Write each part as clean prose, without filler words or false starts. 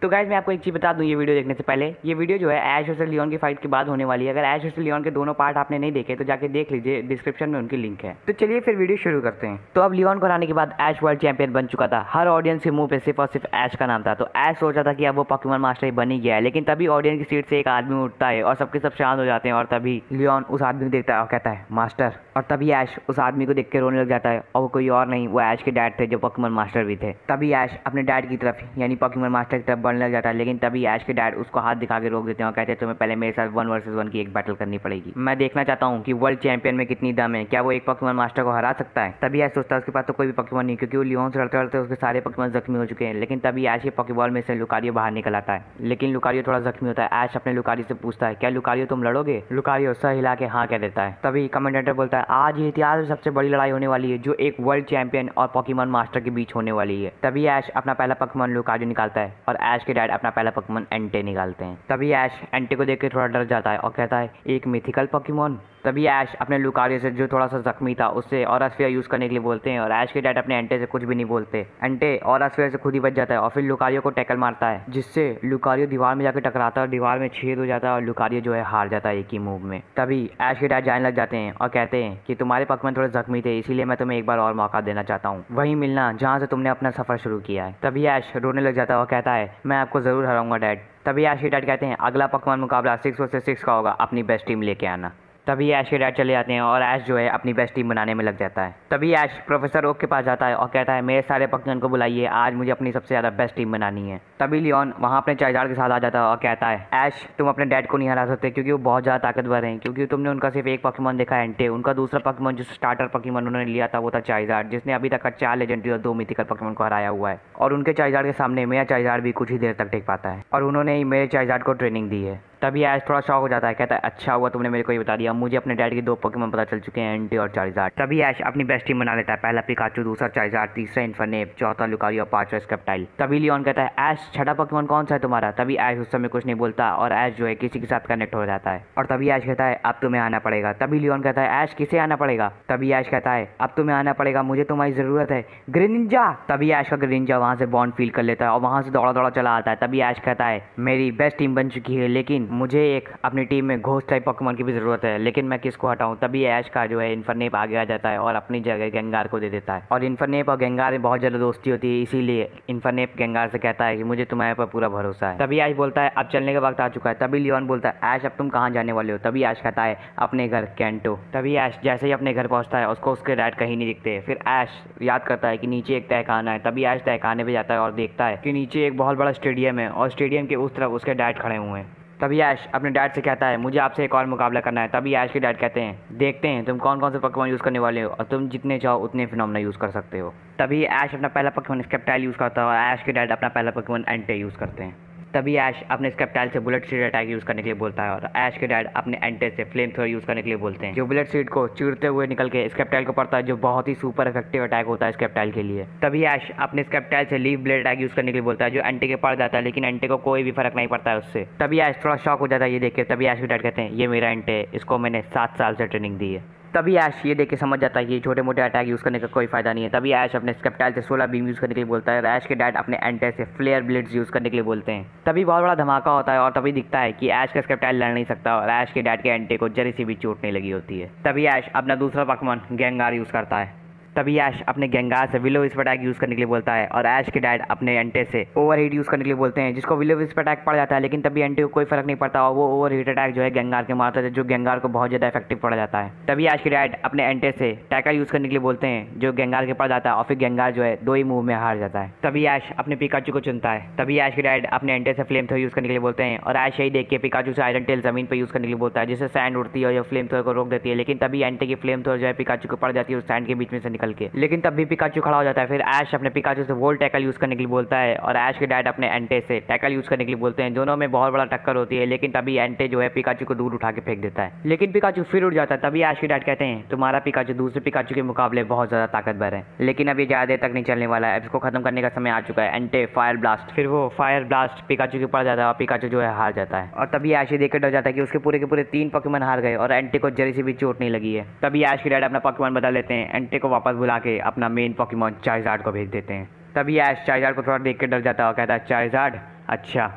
तो गाइज मैं आपको एक चीज़ बता दूं, ये वीडियो देखने से पहले, ये वीडियो जो है ऐश वर्सेस लियोन की फाइट के बाद होने वाली है। अगर ऐश वर्सेस लियोन के दोनों पार्ट आपने नहीं देखे तो जाके देख लीजिए, डिस्क्रिप्शन में उनकी लिंक है। तो चलिए फिर वीडियो शुरू करते हैं। तो अब लियोन को हराने के बाद ऐश वर्ल्ड चैंपियन बन चुका था। हर ऑडियंस के मुंह पे सिर्फ और सिर्फ ऐश का नाम था। तो ऐश सोचा था कि अब वो पोकेमॉन मास्टर बन ही गया है, लेकिन तभी ऑडियंस की सीट से एक आदमी उठता है और सबके सब शांत हो जाते हैं। और तभी लियोन उस आदमी को देखता है और कहता है मास्टर। और तभी ऐश उस आदमी को देख के रोने लग जाता है, और वो कोई और नहीं, वो ऐश के डैड थे जो पोकेमॉन मास्टर भी थे। तभी ऐश अपने डैड की तरफ यानी पोकेमॉन मास्टर की तरफ बढ़ने लग जाता है, लेकिन तभी ऐश के डैड उसको हाथ दिखा के रोक देते हैं और कहते हैं तुम्हें पहले मेरे साथ 1 वर्सेस 1 की एक बैटल करनी पड़ेगी। मैं देखना चाहता हूँ कि वर्ल्ड चैंपियन में कितनी दम है, क्या वो एक पोकेमॉन मास्टर को हरा सकता है। तभी ऐश सोचता है उसके पास तो कोई भी पोकेमॉन नहीं, क्योंकि वो लियोन से लड़ते लड़ते उसके सारे पोकेमॉन जख्मी हो चुके हैं। लेकिन तभी ऐश के पोकेबॉल में से लुकारियो बाहर निकल आता है, लेकिन लुकारियो थोड़ा जख्मी होता है। ऐश अपने लुकारियो से पूछता है क्या लुकारियो तुम लड़ोगे। लुकारियो सर हिला के हाँ कह देता है। तभी कमेंटेटर बोलता है आज ये इतिहास में सबसे बड़ी लड़ाई होने वाली है, जो एक वर्ल्ड चैंपियन और पोकेमॉन मास्टर के बीच होने वाली है। तभी ऐश अपना पहला पोकेमॉन लुकारियो निकालता है और ऐश के डैड अपना पहला पोकेमॉन एंटे निकालते हैं। तभी ऐश एंटे को देख के थोड़ा डर जाता है और कहता है एक मिथिकल पोकेमॉन। तभी ऐश अपने लुकारियो से जो थोड़ा सा जख्मी था उससे ऑरा स्फीयर यूज करने के लिए बोलते हैं, और ऐश के डैड अपने एंटे से कुछ भी नहीं बोलते। एंटे ऑरा स्फीयर से खुद ही बच जाता है और फिर लुकारियो को टैकल मारता है, जिससे लुकारियो दीवार में जाकर टकराता है और दीवार में छेद हो जाता है और लुकारियो जो है हार जाता है एक ही मूव में। तभी ऐश के डैड जाने लग जाते हैं और कहते हैं कि तुम्हारे पोकेमॉन थोड़े जख्मी थे, इसीलिए मैं तुम्हें एक बार और मौका देना चाहता हूँ, वहीं मिलना जहाँ से तुमने अपना सफर शुरू किया है। तभी ऐश रोने लग जाता है और कहता है मैं आपको जरूर हराऊंगा डैड। तभी ऐश के डैड कहते हैं अगला पोकेमॉन मुकाबला 6 वर्सेस 6 का होगा, अपनी बेस्ट टीम लेके आना। तभी ऐश के डैड चले जाते हैं और ऐश जो है अपनी बेस्ट टीम बनाने में लग जाता है। तभी ऐश प्रोफेसर ओक के पास जाता है और कहता है मेरे सारे पोकेमॉन को बुलाइए, आज मुझे अपनी सबसे ज़्यादा बेस्ट टीम बनानी है। तभी लियोन वहाँ अपने चाइजार्ड के साथ आ जाता है और कहता है ऐश तुम अपने डैड को नहीं हरा सकते, क्योंकि वो बहुत ज़्यादा ताकतवर हैं, क्योंकि तुमने उनका सिर्फ एक पोकेमॉन देखा है एंटे, उनका दूसरा पोकेमॉन जो स्टार्टर पोकेमॉन उन्होंने लिया था वो था चाइजार्ड, जिसने अभी तक 4 लेजेंडरी और 2 मिथिकल पोकेमॉन को हराया हुआ है। और उनके चाइजार्ड के सामने मेरा चाइजार्ड भी कुछ ही देर तक टिक पाता है, और उन्होंने ही मेरे चाइजार्ड को ट्रेनिंग दी है। तभी ऐश थोड़ा शॉक हो जाता है, कहता है अच्छा हुआ तुमने मेरे को ये बता दिया, मुझे अपने डैड के 2 पोकेमॉन पता चल चुके हैं, एंटे और चाइजार्ड। तभी ऐश अपनी बेस्ट टीम बना लेता है, पहला पिकाचू, दूसरा चाइजार्ड, तीसरा इन्फर्नेप, चौथा लुकारियो और 5वां स्क्रैप्टाइल। तभी लियोन कहता है ऐश छठा पोकेमॉन कौन सा है तुम्हारा। तभी ऐश उस समय कुछ नहीं बोलता और ऐश जो है किसी के साथ कनेक्ट हो जाता है, और तभी ऐश कहता है अब तुम्हें आना पड़ेगा। तभी लियोन कहता है ऐश किसे आना पड़ेगा। तभी ऐश कहता है अब तुम्हें आना पड़ेगा, मुझे तुम्हारी ज़रूरत है, ग्रेनिंजा। तभी ऐश का ग्रेनिंजा वहाँ से बॉन्ड फील कर लेता है और वहाँ से दौड़ा दौड़ा चला आता है। तभी ऐश कहता है मेरी बेस्ट टीम बन चुकी है, लेकिन मुझे एक अपनी टीम में घोस्ट टाइप पोकेमॉन की भी ज़रूरत है, लेकिन मैं किसको हटाऊं। तभी ऐश का जो है इन्फर्नेप आगे आ जाता है और अपनी जगह गेंगार को दे देता है, और इन्फर्नेप और गेंगार में बहुत ज़्यादा दोस्ती होती है, इसीलिए इन्फर्नेप गेंगार से कहता है कि मुझे तुम्हारे पर पूरा भरोसा है। तभी ऐश बोलता है अब चलने का वक्त आ चुका है। तभी लियोन बोलता है ऐश अब तुम कहाँ जाने वाले हो। तभी ऐश कहता है अपने घर कैंटो। तभी ऐश जैसे ही अपने घर पहुँचता है उसको उसके डैड कहीं नहीं दिखते। फिर ऐश याद करता है कि नीचे एक तहखाना है। तभी ऐश तहखाने पे जाता है और देखता है कि नीचे एक बहुत बड़ा स्टेडियम है और स्टेडियम के उस तरफ उसके डैड खड़े हुए हैं। तभी ऐश अपने डैड से कहता है मुझे आपसे एक और मुकाबला करना है। तभी ऐश के डैड कहते हैं देखते हैं तुम कौन कौन से पोकेमॉन यूज़ करने वाले हो, और तुम जितने चाहो उतने फिनोमेना यूज़ कर सकते हो। तभी ऐश अपना पहला पोकेमॉन स्क्रैप्टाइल यूज़ करता है और ऐश के डैड अपना पहला पोकेमॉन एंटे यूज़ करते हैं। तभी ऐश अपने स्क्रैप्टाइल से बुलेट सीड अटैक यूज़ करने के लिए बोलता है, और ऐश के डैड अपने एंटे से फ्लेम थ्रोअर यूज़ करने के लिए बोलते हैं, जो बुलेट सीड को चीरते हुए निकल के स्क्रैप्टाइल को पड़ता है, जो बहुत ही सुपर इफेक्टिव अटैक होता है स्क्रैप्टाइल के लिए। तभी ऐश अपने स्क्रैप्टाइल से लीव ब्लेड अटैक यूज़ करने के लिए बोलता है, जो एंटे के पड़ जाता है, लेकिन एंटे को कोई भी फर्क नहीं पड़ता है उससे। तभी ऐश थोड़ा शॉक हो जाता है ये देख के। तभी ऐश के डैड कहते हैं ये मेरा एंटे, इसको मैंने 7 साल से ट्रेनिंग दी है। तभी ऐश ये देख के समझ जाता है कि छोटे मोटे अटैक यूज़ करने का कोई फायदा नहीं है। तभी ऐश अपने स्क्रैप्टाइल से 16 बीम यूज़ करने के लिए बोलता है और ऐश के डैड अपने एंटे से फ्लेयर ब्लेड्स यूज़ करने के लिए बोलते हैं। तभी बहुत बड़ा धमाका होता है और तभी दिखता है कि ऐश का स्क्रैप्टाइल लड़ नहीं सकता और ऐश के डैड के एंटे को जरी सी भी चोट नहीं लगी होती है। तभी ऐश अपना दूसरा पोकेमॉन गेंगार यूज़ करता है। तभी ऐश अपने गेंगार से विलो विस्प अटैक यूज़ करने के लिए बोलता है और ऐश के डैड अपने एंटे से ओवरहीट यूज़ करने के लिए बोलते हैं, जिसको विलो विस्प अटैक पड़ जाता है, लेकिन तभी एंटे को कोई फर्क नहीं पड़ता और वो ओवरहीट अटैक जो है गेंगार के मारता है, जो गेंगार को बहुत ज़्यादा इफेक्टिव पड़ जाता है। तभी ऐश के डैड अपने एंटे से टैकल यूज़ करने के लिए बोलते हैं, जो गेंगार के पड़ जाता है और फिर गेंगार जो है 2 ही मूव में हार जाता है। तभी ऐश अपने पिकाचू को चुनता है। तभी ऐश के डैड अपने एंटे से फ्लेम थ्रोअर यूज़ करने के लिए बोलते हैं और ऐश यही देख के पिकाचू से आयरन टेल ज़मीन पर यूज़ करने के लिए बोलता है, जिससे सैंड उड़ती है और फ्लेम थ्रोअर को रोक देती है, लेकिन तभी एंटे की फ्लेम थ्रोअर जो है पिकाचू को पड़ जाती है उस सैंड के बीच में से निकल के, लेकिन तभी पिकाचू खड़ा हो जाता है। फिर ऐश अपने पिकाचू से वोल्ट टैकल यूज़ करने के लिए बोलता है और ऐश के डैड अपने एंटे से टैकल यूज़ करने के लिए बोलते हैं। दोनों में बहुत बड़ा टक्कर होती है, लेकिन तभी एंटे जो है पिकाचू को दूर उठा के फेंक देता है, लेकिन पिकाचू फिर उड़ जाता है। तभी ऐश के डैड कहते हैं तुम्हारा पिकाचू दूसरे पिकाचू के मुकाबले बहुत ज़्यादा ताकतवर है, लेकिन अब ये ज़्यादा देर तक नहीं चलने वाला है, अब इसको खत्म करने का समय आ चुका है। एंटे फायर ब्लास्ट। फिर वो फायर ब्लास्ट पिकाचू के पड़ जाता है और पिकाचू जो है हार जाता है, और तभी ऐश देख कर डर जाता है कि उसके पूरे के पूरे 3 पोकेमॉन हार गए और एंटे को जरी सी भी चोट नहीं लगी है। तभी ऐश के डैड अपना पोकेमॉन बदल लेते हैं, एंटे को वापस बुला के अपना मेन पोकेमॉन चाइजार्ड को भेज देते हैं। तभी ऐश चाइजार्ड को थोड़ा देख के डर जाता है और कहता है चाइजार्ड अच्छा,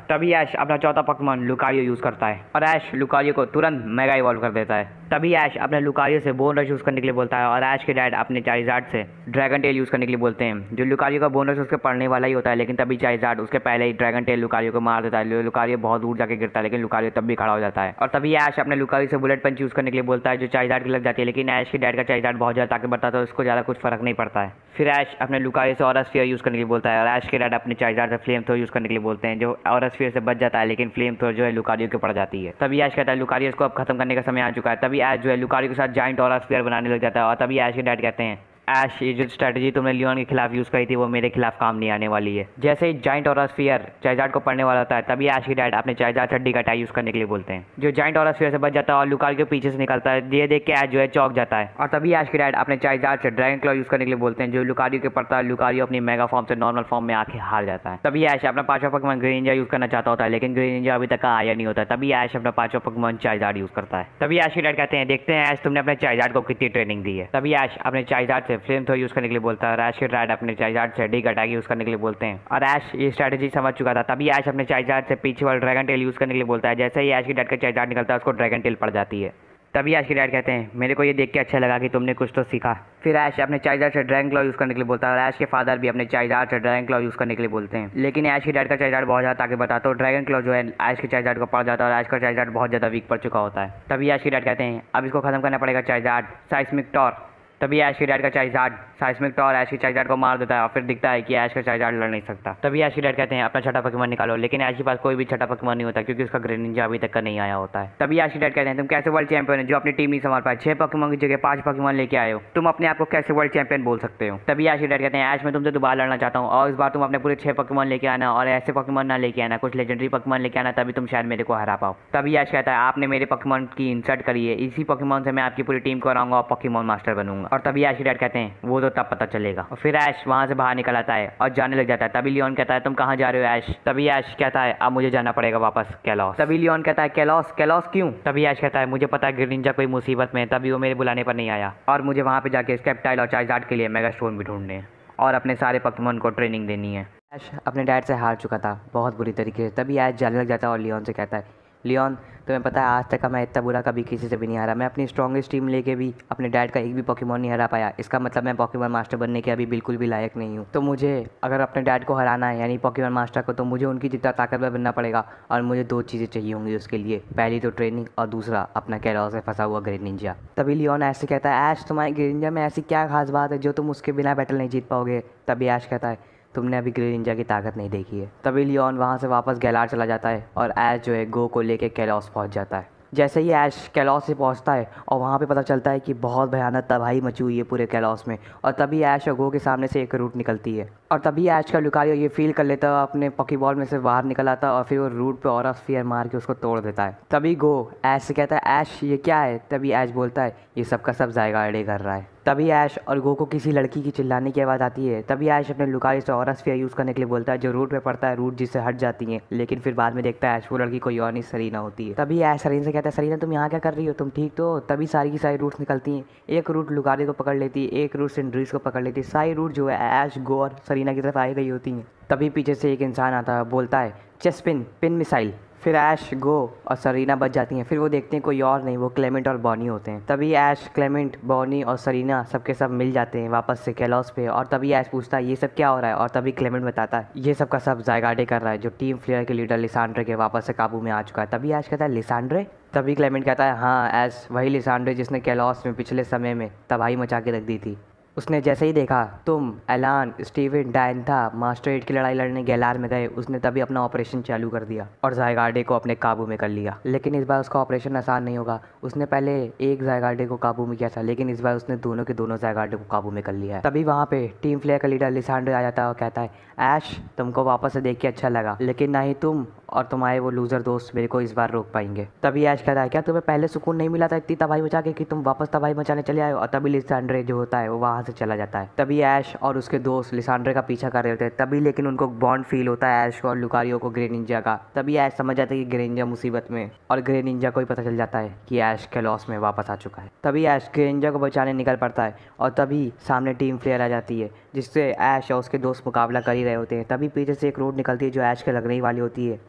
तभी ऐश अपना चौथा पोकेमॉन लुकारियो यूज़ करता है और ऐश लुकारियो को तुरंत मेगा इवॉल्व कर देता है। तभी ऐश अपने लुकारियो से बोन रश यूज़ करने के लिए बोलता है और ऐश के डैड अपने चाइज़ार्ड से ड्रैगन टेल यूज़ करने के लिए बोलते हैं। जो लुकारियो का बोन रश उसके पड़ने वाला ही होता है, लेकिन तभी चाइज़ार्ड उसके पहले ही ड्रैगन टेल लुकारियो को मार देता है। लुकारियो बहुत दूर जाके गिरता है, लेकिन लुकारियो तब भी खड़ा हो जाता है। और तभी ऐश अपने लुकारियो से बुलेट पंच यूज़ करने के लिए बोलता है, जो चाइज़ार्ड की लग जाती है, लेकिन ऐश के डैड का चाइज़ार्ड बहुत ज़्यादा ताकत बढ़ता है, तो उसको ज़्यादा कुछ फर्क नहीं पड़ता है। फिर ऐश अपने लुकारियो से ऑरा स्फीयर यूज़ करने के लिए बोलता है और ऐश के डैड अपने चाइज़ार्ड से फ्लेम थ्रो यूज़ करने के लिए बोलते हैं, जो ऑरा स्फीयर से बच जाता है, लेकिन फ्लेम थ्रो जो है लुकारियो के पड़ जाती है। तभी ऐश कहता है लुकारियो को अब खत्म करने का समय आ चुका है। तभी ऐश जो है लुकारियो के साथ जाइंट ऑरा स्फीयर बनाने लग जाता है और तभी ऐश के डैड कहते हैं, ऐश ये जो स्ट्रैटेजी तुमने लियोन के खिलाफ यूज़ करी थी वो मेरे खिलाफ काम नहीं आने वाली है। जैसे ही जाइंट ऑरा स्फीयर चाइज़ार्ड को पड़ने वाला होता है, तभी ऐश के डैड अपने चाइज़ार्ड से डिगाटाई यूज़ करने के लिए बोलते हैं, जो जाइंट ऑरा स्फीयर से बच जाता है और लुकारियो के पीछे से निकलता है। ये देख के ऐश जो है चौंक जाता है और तभी ऐश के डैड अपने चाइज़ार्ड से ड्रैगन क्लॉ यूज़ करने के लिए बोलते हैं, जो लुकारियो के पड़ता है। लुकारियो अपनी मेगा फॉर्म से नॉर्मल फॉर्म में आके हार जाता है। तभी ऐश अपना पांचवा पोकेमॉन ग्रेनिंजा यूज़ करना चाहता होता है, लेकिन ग्रेनिंजा अभी तक आया नहीं होता। तभी ऐश अपना पांचवा पोकेमॉन चाइज़ार्ड यूज़ करता है। तभी ऐश के डैड कहते हैं, देखते हैं ऐश तुमने अपने चाइज़ार्ड को कितनी ट्रेनिंग दी है। तभी ऐश अपने चाइज़ार्ड से फ्लेम थ्रो यूज़ करने के लिए बोलता है और ऐश के डैड अपने चाइज़ार्ड से डिग अटैक यूज़ करने के लिए बोलते हैं और ऐश ये स्ट्रैटेजी समझ चुका था। तभी ऐश अपने चाइज़ार्ड से पीछे वाला ड्रैगन टेल यूज़ करने के लिए बोलता है। जैसे ही ऐश के डैड का चाइज़ार्ड निकलता है, उसको ड्रैगन टेल पड़ जाती है। तभी ऐश के डैड कहते हैं, मेरे को ये देख के अच्छा लगा कि तुमने कुछ तो सीखा। फिर ऐश अपने चाइज़ार्ड से ड्रैगन क्लॉ यूज़ करने के लिए बोलता है और ऐश के फादर भी अपने चाइज़ार्ड से ड्रैगन क्लॉ यूज़ करने के लिए बोलते हैं, लेकिन ऐश के डैड का चाइज़ार्ड बहुत ज़्यादा ताकत बताता है, तो ड्रैगन क्लॉ जो है ऐश के चाइज़ार्ड को पड़ जाता है और ऐश का चाइज़ार्ड बहुत ज़्यादा वीक पड़ चुका होता है। तभी ऐश के डैड कहते हैं, अब इसको खत्म करना पड़ेगा चाइज़ार्ड साइस्मिक टॉर। तभी ऐश के डैड का चाइज़ार्ड साइस्मिक टॉर ऐश के चाइज़ार्ड को मार देता है और फिर दिखता है कि ऐश का चाइज़ार्ड लड़ नहीं सकता। तभी ऐश के डैड कहते हैं, अपना छठा पोकेमॉन निकालो, लेकिन ऐश के पास कोई भी छठा पोकेमॉन नहीं होता, क्योंकि उसका ग्रेनिंजा अभी तक का नहीं आया होता है। तभी ऐश के डैड कहते हैं, तुम कैसे वर्ल्ड चैंपियन हो जो अपनी टीम नहीं संभाल पाए, 6 पोकेमॉन की जगह 5 पोकेमॉन लेके आए हो, तुम अपने आप को कैसे वर्ल्ड चैंपियन बोल सकते हो। तभी ऐश के डैड कहते हैं, ऐश मैं तुमसे दोबारा लड़ना चाहता हूँ और इस बार तुम अपने पूरे 6 पोकेमॉन लेके आना और ऐसे पोकेमॉन ना लेके आना, कुछ लेजेंडरी पोकेमॉन लेके आना, तभी तुम शायद मेरे को हरा पाओ। तभी ऐश कहता है, आपने मेरे पोकेमॉन की इंसल्ट करी है, इसी पोकेमॉन से मैं आपकी पूरी टीम को हराऊंगा और पोकेमॉन मास्टर बनूंगा। और तभी ऐश के डैड कहते हैं, वो तो तब पता चलेगा। और फिर ऐश वहाँ से बाहर निकल आता है और जाने लग जाता है। तभी लियोन कहता है, तुम कहाँ जा रहे हो ऐश। तभी ऐश कहता है, अब मुझे जाना पड़ेगा वापस कैलॉस। तभी लियोन कहता है, कैलॉस कैलॉस क्यों। तभी ऐश कहता है, मुझे पता है ग्रेनिंजा कोई मुसीबत में है, तभी वो मेरे बुलाने पर नहीं आया और मुझे वहाँ पे जाके स्केप्टाइल और चाइज़ार्ड के लिए मेगा स्टोन भी ढूंढने हैं और अपने सारे पोकेमॉन को ट्रेनिंग देनी है। ऐश अपने डैड से हार चुका था बहुत बुरी तरीके से। तभी ऐश जाने लग जाता है और लियोन से कहता है, लियोन तुम्हें पता है आज तक का मैं इतना बुरा कभी किसी से भी नहीं हारा, मैं अपनी स्ट्रॉन्गेस्ट टीम लेके भी अपने डैड का एक भी पोकेमॉन नहीं हरा पाया, इसका मतलब मैं पोकेमॉन मास्टर बनने के अभी बिल्कुल भी लायक नहीं हूँ। तो मुझे अगर अपने डैड को हराना है यानी पोकेमॉन मास्टर को, तो मुझे उनकी जितना ताकतवर बनना पड़ेगा और मुझे 2 चीज़ें चाहिए होंगी उसके लिए, पहली तो ट्रेनिंग और दूसरा अपना कैलॉस में फंसा हुआ ग्रेनिंजा। तभी लियोन ऐश से कहता है, ऐश तुम्हारे ग्रेनिंजा में ऐसी क्या खास बात है जो तुम उसके बिना बैटल नहीं जीत पाओगे। तभी ऐश कहता है, तुमने अभी ग्रेनिंजा की ताकत नहीं देखी है। तभी लियोन वहाँ से वापस गैलार चला जाता है और ऐश जो है गो को लेके कैलॉस पहुँच जाता है। जैसे ही ऐश कैलॉस से पहुंचता है और वहाँ पे पता चलता है कि बहुत भयानक तबाही मची हुई है पूरे कैलॉस में, और तभी ऐश और गो के सामने से एक रूट निकलती है और तभी ऐश का लुकारियो ये फील कर लेता है, अपने पॉकीबॉल में से बाहर निकल आता है और फिर वो रूट पे ऑरा स्फीयर मार के उसको तोड़ देता है। तभी गो ऐश से कहता है, ऐश ये क्या है। तभी ऐश बोलता है, ये सब का सब ज़ायगार्डे कर रहा है। तभी ऐश और गो को किसी लड़की की चिल्लाने की आवाज़ आती है। तभी ऐश अपने लुकारियो से ऑरा स्फीयर यूज़ करने के लिए बोलता है, जो रूट पे पड़ता है, रूट जिससे हट जाती है, लेकिन फिर बाद में देखता है ऐश वो लड़की कोई और नहीं सरीना होती है। तभी ऐश सरीना से कहता है, सरीना तुम यहाँ क्या कर रही हो, तुम ठीक तो हो। तभी सारी की सारी रूट्स निकलती हैं, एक रूट लुकारियो को पकड़ लेती है, एक रूट सिंड्रीज को पकड़ लेती है, सारी रूट जो है ऐश गो और सरीना की तरफ आई गई होती हैं। तभी पीछे से एक इंसान आता है, बोलता है, चेस्ट पिन मिसाइल। फिर ऐश गो और सरीना बच जाती हैं। फिर वो देखते हैं कोई और नहीं, वो क्लेमेंट और बॉनी होते हैं। तभी ऐश क्लेमेंट बॉनी और सरीना सबके सब मिल जाते हैं वापस से कैलॉस पे, और तभी ऐश पूछता है ये सब क्या हो रहा है, और तभी क्लेमेंट बताता है ये सब का सब ज़ायगार्डे कर रहा है, जो टीम फ्लेयर के लीडर लिसांड्रे के वापस से काबू में आ चुका है। तभी ऐश कहता है, लिसांड्रे। तभी क्लेमेंट कहता है, हाँ ऐश वही लिसांड्रे जिसने कैलॉस में पिछले समय में तबाही मचा के रख दी थी। उसने जैसे ही देखा तुम एलान स्टीवन डायंथा मास्टर 8 की लड़ाई लड़ने गैलार में गए, उसने तभी अपना ऑपरेशन चालू कर दिया और ज़ायगार्डे को अपने काबू में कर लिया। लेकिन इस बार उसका ऑपरेशन आसान नहीं होगा, उसने पहले एक ज़ायगार्डे को काबू में किया था, लेकिन इस बार उसने दोनों के दोनों ज़ायगार्डे को काबू में कर लिया है। तभी वहाँ पे टीम फ्लेयर का लीडर लिसांड्रे आ जाता है और कहता है, ऐश तुमको वापस से देख के अच्छा लगा, लेकिन ना ही तुम और तुम्हारे वो लूजर दोस्त मेरे को इस बार रोक पाएंगे। तभी ऐश कहता है क्या तुम्हें पहले सुकून नहीं मिला था इतनी तबाही मचा के कि तुम वापस तबाही मचाने चले आए हो। और तभी लिसांड्रे जो होता है वो वहाँ से चला जाता है। तभी ऐश और उसके दोस्त लिसांड्रे का पीछा कर रहे होते हैं। तभी लेकिन उनको बॉन्ड फील होता है ऐश और लुकारियो को ग्रे निंजा का। तभी ऐश समझ जाता है कि ग्रे निंजा मुसीबत में, और ग्रे निंजा को ही पता चल जाता है कि ऐश कैलोस में वापस आ चुका है। तभी ऐश ग्रे निंजा को बचाने निकल पड़ता है और तभी सामने टीम फ्लेयर आ जाती है जिससे ऐश और उसके दोस्त मुकाबला कर ही रहे होते हैं। तभी पीछे से एक रोड निकलती है जो ऐश के लगने ही वाली होती है।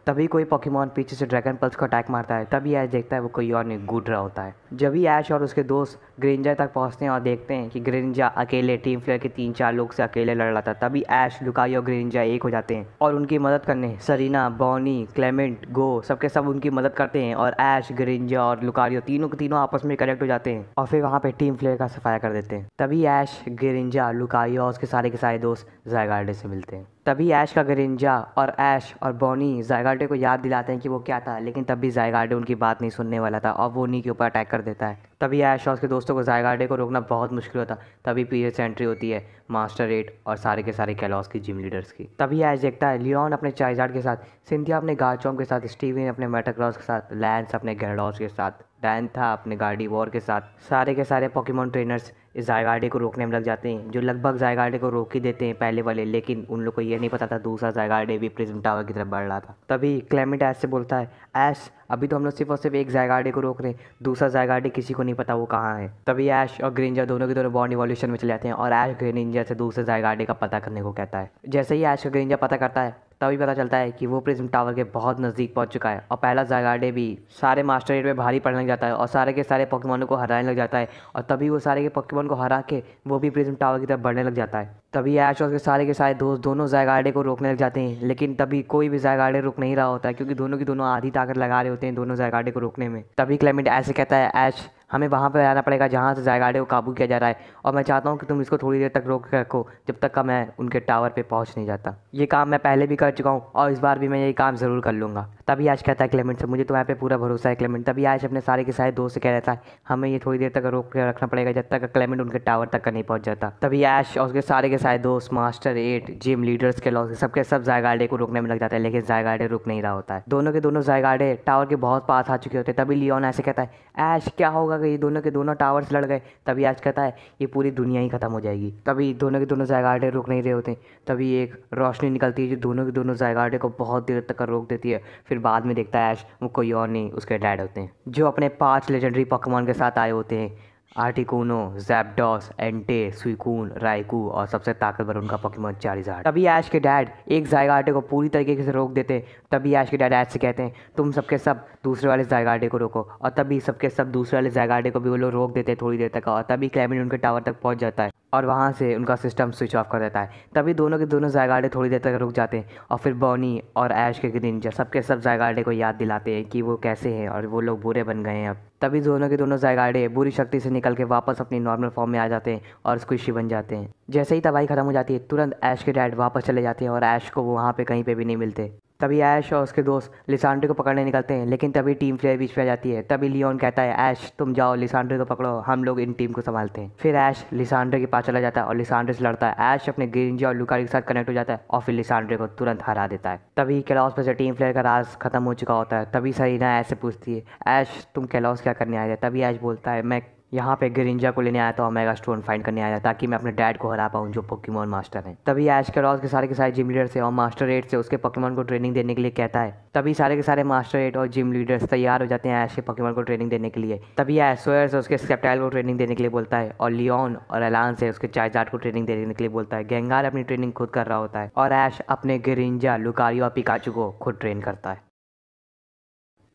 तभी कोई पोकेमॉन पीछे से ड्रैगन पल्स को अटैक मारता है। तभी ऐश देखता है वो कोई और नहीं गूडरा होता है। जब भी ऐश और उसके दोस्त ग्रेनिंजा तक पहुंचते हैं और देखते हैं कि ग्रेनिंजा अकेले टीम फ्लेयर के 3-4 लोग से अकेले लड़ रहा था, तभी ऐश, लुकारियो और ग्रेनिंजा एक हो जाते हैं और उनकी मदद करने सरीना, बॉनी, क्लेमेंट, गो सबके सब उनकी मदद करते हैं। और ऐश, ग्रेनिंजा और लुकारियो तीनों के तीनों आपस में कनेक्ट हो जाते हैं और फिर वहाँ पे टीम फ्लेयर का सफाया कर देते हैं। तभी ऐश, ग्रेनिंजा, लुकारियो और उसके सारे दोस्त ज़ायगार्डे से मिलते हैं। तभी ऐश का ग्रेनिंजा और ऐश और बॉनी ज़ायगार्डे को याद दिलाते हैं कि वो क्या था, लेकिन तब भी ज़ायगार्डे उनकी बात नहीं सुनने वाला था और वो उन्हीं के ऊपर अटैक कर देता है। तभी ऐश और उसके दोस्तों को ज़ायगार्डे को रोकना बहुत मुश्किल होता। तभी पीछे से एंट्री होती है मास्टर 8 और सारे के सारे कैलोस की जिम लीडर्स की। तभी ऐश देखता है लियोन अपने चाइजार्ड के साथ, सिंथिया अपने गार्चॉम्प के साथ, स्टीवन अपने मेटाक्रॉस के साथ, लैंस अपने गैराडोस के साथ, डैन था अपने गार्डीवोर के साथ। सारे के सारे पोकेमॉन ट्रेनर्स इस ज़ायगार्डे को रोकने में लग जाते हैं, जो लगभग ज़ायगार्डे को रोक ही देते हैं पहले वाले, लेकिन उन लोग को ये नहीं पता था दूसरा ज़ायगार्डे भी प्रिज्म टावर की तरफ बढ़ रहा था। तभी क्लेमेंट ऐश से बोलता है ऐश अभी तो हम लोग सिर्फ और सिर्फ एक ज़ायगार्डे को रोक रहे हैं, दूसरा ज़ायगार्डे किसी को नहीं पता वो कहाँ है। तभी ऐश और ग्रेनिंजा दोनों के दोनों बॉन्ड इवोल्यूशन में चले जाते हैं और ऐश ग्रेनिंजा से दूसरे ज़ायगार्डे का पता करने को कहता है। जैसे ही ऐश का ग्रेनिंजा पता करता है तभी पता चलता है कि वो प्रिज्म टावर के बहुत नज़दीक पहुंच चुका है और पहला ज़ायगार्डे भी सारे मास्टर 8 में भारी पड़ने लग जाता है और सारे के सारे पोकेमॉनों को हराने लग जाता है। और तभी वो सारे के पोकेमॉन को हरा के वो भी प्रिज्म टावर की तरफ बढ़ने लग जाता है। तभी ऐश और उसके सारे दोस्त दोनों ज़ायगार्डे को रोकने लग जाते हैं, लेकिन तभी कोई भी ज़ायगार्डे रुक नहीं रहा होता है क्योंकि दोनों की दोनों आधी ताकत लगा रहे होते हैं दोनों ज़ायगार्डे को रोकने में। तभी क्लेमेंट ऐसे कहता है ऐश हमें वहाँ पर आना पड़ेगा जहाँ से ज़ायगार्डे को काबू किया जा रहा है, और मैं चाहता हूँ कि तुम इसको थोड़ी देर तक रोक के रखो जब तक का मैं उनके टावर पे पहुँच नहीं जाता। ये काम मैं पहले भी कर चुका हूँ और इस बार भी मैं यही काम ज़रूर कर लूँगा। तभी ऐश कहता है क्लेमेंट से मुझे तुम्हारे पे पूरा भरोसा है क्लेमेंट। तभी ऐश अपने सारे के सारे दोस्त से कह रहता है हमें ये थोड़ी देर तक रोक के रखना पड़ेगा जब तक क्लेमेंट उनके टावर तक का नहीं पहुँच जाता। तभी ऐश और उसके सारे के सारे दोस्त मास्टर 8, जिम लीडर्स के लॉस सबके सब ज़ायगार्डे को रोकने में लग जाता है, लेकिन ज़ायगार्डे रुक नहीं रहा होता है। दोनों के दोनों ज़ायगार्डे टावर के बहुत पास आ चुके होते हैं। तभी लियोन ऐसे कहता है ऐश क्या होगा कि ये दोनों के दोनों टावर्स लड़ गए। तभी ऐश कहता है ये पूरी दुनिया ही खत्म हो जाएगी। तभी दोनों के दोनों ज़ायगार्डे रुक नहीं रहे होते। तभी एक रोशनी निकलती है जो दोनों के दोनों ज़ायगार्डे को बहुत देर तक रोक देती है। फिर बाद में देखता है ऐश वो कोई और नहीं उसके डैड होते हैं जो अपने 5 लेजेंडरी पोकेमॉन के साथ आए होते हैं, आर्टिकुनो, ज़ैप्डॉस, एंटे, सुइकून, राइकू और सबसे ताकतवर उनका पोकेमॉन चारिज़ार्ड। तभी ऐश के डैड एक ज़ायगार्डे को पूरी तरीके से रोक देते हैं। तभी ऐश के डैड ऐश से कहते हैं तुम सबके सब दूसरे वाले ज़ायगार्डे को रोको, और तभी सबके सब दूसरे वाले ज़ायगार्डे को भी वो लोग रोक देते हैं थोड़ी देर तक। और तभी क्लेमेंट उनके टावर तक पहुंच जाता है और वहाँ से उनका सिस्टम स्विच ऑफ कर देता है। तभी दोनों के दोनों ज़ायगार्डे थोड़ी देर तक रुक जाते हैं और फिर बॉनी और ऐश के ग्रेनिंजा सबके सब ज़ायगार्डे को याद दिलाते हैं कि वो कैसे हैं और वो लोग बुरे बन गए हैं अब। तभी दोनों के दोनों ज़ायगार्डे बुरी शक्ति से निकल के वापस अपनी नॉर्मल फॉर्म में आ जाते हैं और स्क्विशी बन जाते हैं। जैसे ही तबाही खत्म हो जाती है तुरंत ऐश के डैड वापस चले जाते हैं और ऐश को वो वहाँ पे कहीं पे भी नहीं मिलते। तभी ऐश और उसके दोस्त लिसांड्रे को पकड़ने निकलते हैं, लेकिन तभी टीम फ्लेयर बीच में आ जाती है। तभी लियोन कहता है ऐश तुम जाओ लिसांड्रे को पकड़ो, हम लोग इन टीम को संभालते हैं। फिर ऐश लिसांड्रे के पास चला जाता है और लिसांड्रे से लड़ता है। ऐश अपने ग्रेनिंजा और लुकारियो के साथ कनेक्ट हो जाता है और फिर लिसांड्रे को तुरंत हरा देता है। तभी कैलोस पर से टीम फ्लेयर का राज खत्म हो चुका होता है। तभी सरीना ऐश से पूछती है ऐश तुम कैलोस क्या करने आए थे। तभी ऐश बोलता है मैं यहाँ पे ग्रेनिंजा को लेने आया था, ओमेगा स्टोन फाइंड करने आया था ताकि मैं अपने डैड को हरा पाऊँ जो पोकेमॉन मास्टर हैं। तभी ऐश कैलोस के सारे जिम लीडर से और मास्टर 8 से उसके पोकेमॉन को ट्रेनिंग देने के लिए कहता है। तभी सारे के सारे मास्टर 8 और जिम लीडर्स तैयार हो जाते हैं ऐश के पोकेमॉन को ट्रेनिंग देने के लिए। तभी ऐश सोयर से उसके स्केप्टाइल को ट्रेनिंग देने के लिए बोलता है और लियोन और एलान से उसके चाइजार्ड को ट्रेनिंग देने के लिए बोलता है। गेंगार अपनी ट्रेनिंग खुद कर रहा होता है और ऐश अपने ग्रेनिंजा, लुकारियो और पिकाचू को खुद ट्रेन करता है।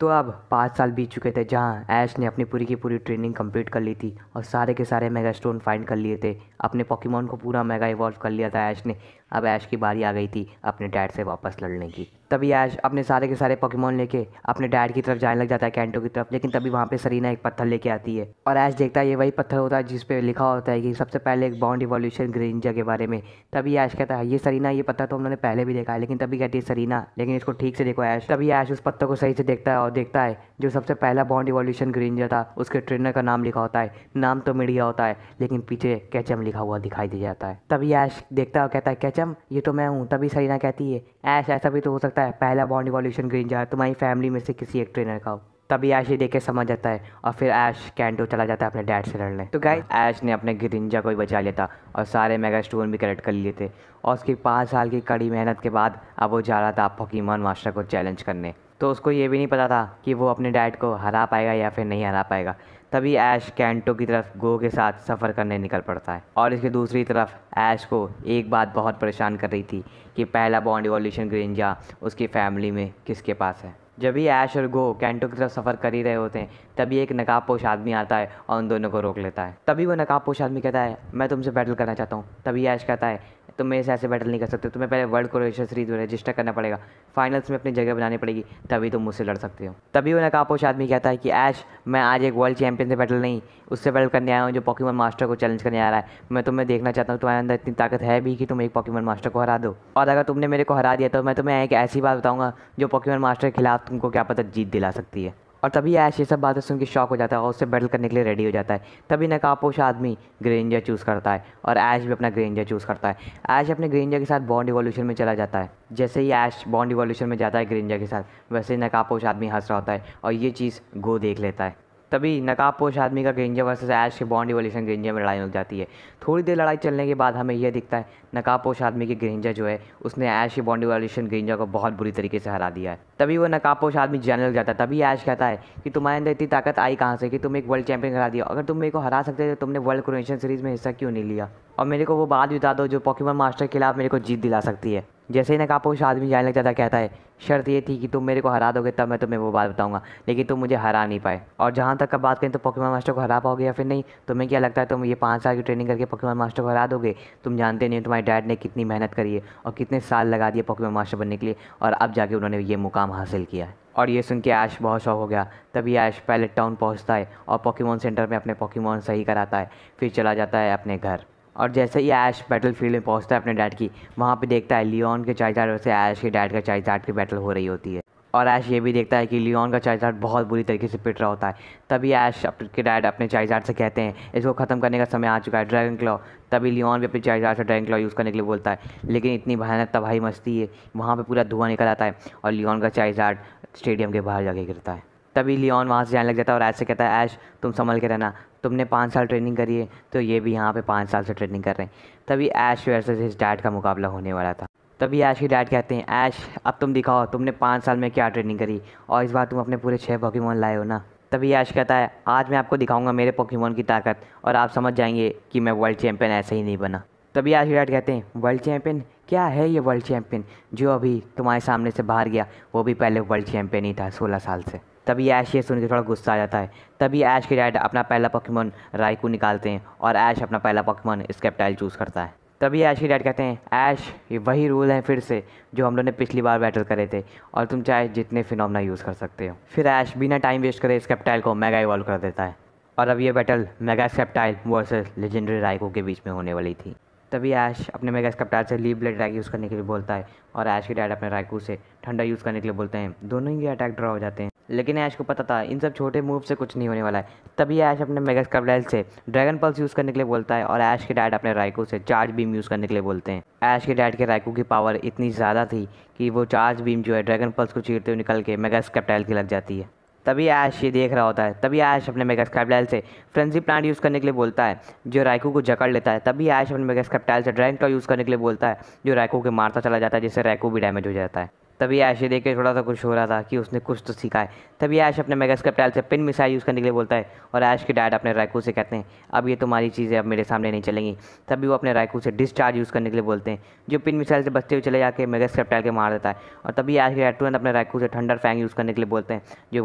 तो अब 5 साल बीत चुके थे जहाँ ऐश ने अपनी पूरी की पूरी ट्रेनिंग कंप्लीट कर ली थी और सारे के सारे मेगा स्टोन फाइंड कर लिए थे। अपने पोकेमॉन को पूरा मेगा इवॉल्व कर लिया था ऐश ने। अब ऐश की बारी आ गई थी अपने डैड से वापस लड़ने की। तभी ऐश अपने सारे के सारे पोकेमॉन लेके अपने डैड की तरफ जाने लग जाता है, कैंटो की तरफ। लेकिन तभी वहाँ पे सरीना एक पत्थर लेके आती है और ऐश देखता है ये वही पत्थर होता है जिस पे लिखा होता है कि सबसे पहले एक बॉन्ड इवोल्यूशन ग्रेनिंजा के बारे में। तभी ऐश कहता है ये सरीना ये पत्थर तो उन्होंने पहले भी देखा है। लेकिन तभी कहती है सरीना लेकिन इसको ठीक से देखो ऐश। तभी ऐश उस पत्थर को सही से देखता है और देखता है जो सबसे पहला बॉन्ड इवोल्यूशन ग्रेनिंजा था उसके ट्रेनर का नाम लिखा होता है। नाम तो मीडिया होता है लेकिन पीछे कैचम लिखा हुआ दिखाई दे जाता है। तभी ऐश देखता है और कहता है कैचम ये तो मैं हूँ। तभी सरीना कहती है ऐश ऐसा भी तो हो सकता है पहला बॉन्ड इवोल्यूशन ग्रेंजर तुम्हारी फैमिली में से किसी एक ट्रेनर का हो। तभी ऐश ये देख के समझ जाता है और फिर ऐश कैंटो चला जाता है अपने डैड से लड़ने। तो गाइस ऐश ने अपने ग्रिंजा को ही बचा लिया था और सारे मेगा स्टोन भी कलेक्ट कर लिए थे और उसकी 5 साल की कड़ी मेहनत के बाद अब वो जा रहा था पोकेमॉन मास्टर को चैलेंज करने। तो उसको ये भी नहीं पता था कि वो अपने डैड को हरा पाएगा या फिर नहीं हरा पाएगा। तभी ऐश कैंटो की तरफ गो के साथ सफ़र करने निकल पड़ता है और इसकी दूसरी तरफ ऐश को एक बात बहुत परेशान कर रही थी कि पहला बॉन्ड इवोल्यूशन ग्रेंजा उसकी फैमिली में किसके पास है। जब भी ऐश और गो कैंटो की तरफ सफ़र कर ही रहे होते हैं तभी एक नकाबपोश आदमी आता है और उन दोनों को रोक लेता है। तभी वो नकाबपोश आदमी कहता है मैं तुमसे बैटल करना चाहता हूँ। तभी ऐश कहता है तुम मेरे से ऐसे बैटल नहीं कर सकते, तुम्हें पहले वर्ल्ड क्रोएशिया सीरीज में रजिस्टर करना पड़ेगा, फाइनल्स में अपनी जगह बनानी पड़ेगी, तभी तुम मुझसे लड़ सकते हो। तभी वो नकाबपोश आदमी कहता है कि ऐश मैं आज एक वर्ल्ड चैंपियन से बैटल नहीं उससे बैटल करने आया हूँ जो पोकेमॉन मास्टर को चैलेंज करने आ रहा है। मैं तुम्हें देखना चाहता हूँ तुम्हारे अंदर इतनी ताकत है भी कि तुम एक पोकेमॉन मास्टर को हरा दो, और अगर तुमने मेरे को हरा दिया तो मैं तुम्हें एक ऐसी बात बताऊँगा जो पोकेमॉन मास्टर के खिलाफ तुमको क्या पता जीत दिला सकती है। और तभी ऐश ये सब बातें सुन के शॉक हो जाता है और उससे बैटल करने के लिए रेडी हो जाता है। तभी नकाबपोश आदमी ग्रेंजर चूज़ करता है और ऐश भी अपना ग्रेंजर चूज़ करता है। ऐश अपने ग्रेंजर के साथ बॉन्ड इवोल्यूशन में चला जाता है। जैसे ही ऐश बॉन्ड इवोल्यूशन में जाता है ग्रेंजर के साथ वैसे ही नकाबपोश आदमी हंस रहा होता है और ये चीज़ गो देख लेता है। तभी नकाबपोश आदमी का ग्रेंजर वर्सेस ऐश के बॉन्ड इवोल्यूशन ग्रेंजर में लड़ाई हो जाती है। थोड़ी देर लड़ाई चलने के बाद हमें यह दिखता है नकाबपोश आदमी के ग्रेंजर जो है उसने ऐश के बॉन्ड इवोल्यूशन ग्रेंजर को बहुत बुरी तरीके से हरा दिया है। तभी वो नकाबपोश आदमी जानने लग जाता है। तभी ऐश कहता है कि तुम्हारे अंदर इतनी ताकत आई कहाँ से कि तुम एक वर्ल्ड चैंपियन हरा दिया, अगर तुम मेरे को हरा सकते थे तो तुमने वर्ल्ड क्रोएशिया सीरीज़ में हिस्सा क्यों नहीं लिया, और मेरे को वो बात बता दो जो पोकेमॉन मास्टर के खिलाफ मेरे को जीत दिला सकती है। जैसे ही नकाबपोश आदमी जाने लग जाता है कहता है शर्त ये थी कि तुम मेरे को हरा दोगे तब मैं तुम्हें वो बात बताऊंगा, लेकिन तुम मुझे हरा नहीं पाए। और जहाँ तक का बात करें तो पोकेमॉन मास्टर को हरा पाओगे या फिर नहीं, तुम्हें क्या लगता है तुम ये 5 साल की ट्रेनिंग करके पोकेमॉन मास्टर को हरा दोगे? तुम जानते नहीं हो तुम्हारे डैड ने कितनी मेहनत करी है और कितने साल लगा दिए पोकेमॉन मास्टर बनने के लिए, और अब जाके उन्होंने ये मुकाम हासिल किया है। और ये सुन के ऐश बहुत शौक हो गया। तभी ऐश पैलेट टाउन पहुँचता है और पोकेमॉन सेंटर में अपने पोकेमॉन सही कराता है, फिर चला जाता है अपने घर। और जैसे ही ऐश बैटल फील्ड में पहुंचता है अपने डैड की, वहाँ पे देखता है लियोन के चाइज़ार्ड से ऐश के डैड का चाइज़ार्ड की बैटल हो रही होती है। और ऐश ये भी देखता है कि लियोन का चाइज़ार्ड बहुत बुरी तरीके से पिट रहा होता है। तभी ऐश के डैड अपने चाइज़ार्ड से कहते हैं इसको ख़त्म करने का समय आ चुका है, ड्रैगन क्लॉ। तभी लियोन भी अपने चाइज़ार्ड से ड्रैगन क्लॉ यूज़ करने के लिए बोलता है, लेकिन इतनी भयानक तबाही मचती है वहाँ पर पूरा धुआं निकल आता है और लियोन का चाइज़ार्ड स्टेडियम के बाहर जाके गिरता है। तभी लियोन वहाँ से जाने लग जाता है और ऐश से कहता है ऐश तुम संभल के रहना, तुमने 5 साल ट्रेनिंग करी है तो ये भी यहाँ पे 5 साल से ट्रेनिंग कर रहे हैं। तभी ऐश वर्सेस हिज डैड का मुकाबला होने वाला था। तभी ऐश के डैड कहते हैं ऐश अब तुम दिखाओ तुमने 5 साल में क्या ट्रेनिंग करी और इस बार तुम अपने पूरे 6 पोकेमॉन लाए हो ना। तभी ऐश कहता है आज मैं आपको दिखाऊंगा मेरे पोकेमॉन की ताकत और आप समझ जाएंगे कि मैं वर्ल्ड चैंपियन ऐसे ही नहीं बना। तभी ऐश के डैड कहते हैं वर्ल्ड चैंपियन क्या है ये वर्ल्ड चैंपियन? जो अभी तुम्हारे सामने से बाहर गया वो भी पहले वर्ल्ड चैंपियन ही था 16 साल से। तभी ऐश ये सुन के थोड़ा गुस्सा आ जाता है। तभी ऐश के डैड अपना पहला पोकेमॉन राइकू निकालते हैं और ऐश अपना पहला पोकेमॉन स्केप्टाइल चूज़ करता है। तभी ऐश के डैड कहते हैं ऐश ये वही रूल हैं फिर से जो हम लोग ने पिछली बार बैटल करे थे और तुम चाहे जितने फिनोमेना यूज़ कर सकते हो। फिर ऐश बिना टाइम वेस्ट करे स्केप्टाइल को मेगा इवॉल्व कर देता है और अब ये battle mega Sceptile versus legendary Raikou के बीच में होने वाली थी। तभी ऐश अपने मेगा स्केप्टाइल से लीव ब्लेड अटैक यूज़ करने के लिए बोलता है और ऐश के डैड अपने राइकू से ठंडा यूज़ करने के लिए बोलते हैं। दोनों ही अटैक ड्रॉ हो जाते हैं, लेकिन ऐश को पता था इन सब छोटे मूव से कुछ नहीं होने वाला है। तभी ऐश अपने मेगा स्केप्टाइल से ड्रैगन पल्स यूज़ करने के लिए बोलता है और ऐश के डैड अपने राइकू से चार्ज बीम यूज़ करने के लिए बोलते हैं। ऐश के डैड के राइकू की पावर इतनी ज़्यादा थी कि वो चार्ज बीम जो है ड्रैगन पल्स को चीरते हुए निकल के मेगा स्केप्टाइल की लग जाती है। तभी ऐश ये देख रहा होता है। तभी ऐश अपने मेगा स्केप्टाइल से फ्रेंजी प्लांट यूज़ करने के लिए बोलता है जो राइकू को जकड़ लेता है। तभी ऐश अपने मेगा स्केप्टाइल से ड्रैगन क्लॉ यूज़ करने के लिए बोलता है जो राइकू के मारता चला जाता है जिससे राइकू भी डैमेज हो जाता है। तभी ऐश ये देख के थोड़ा सा खुश हो रहा था कि उसने कुछ तो सीखा है। तभी ऐश अपने मेगा स्केप्टाइल से पिन मिसाइल यूज़ करने के लिए बोलता है और ऐश के डैड अपने राइकू से कहते हैं अब ये तुम्हारी चीज़ें अब मेरे सामने नहीं चलेंगी। तभी वो अपने राइकू से डिस्चार्ज यूज़ करने के लिए बोलते हैं जो पिन मिसाइल से बचते हुए चले जाके मेगा स्केप्टाइल के मार देता है। और तभी ऐश के डैड तुरंत अपने राइकू से थंडर फैंग यूज़ करने के लिए बोलते हैं जो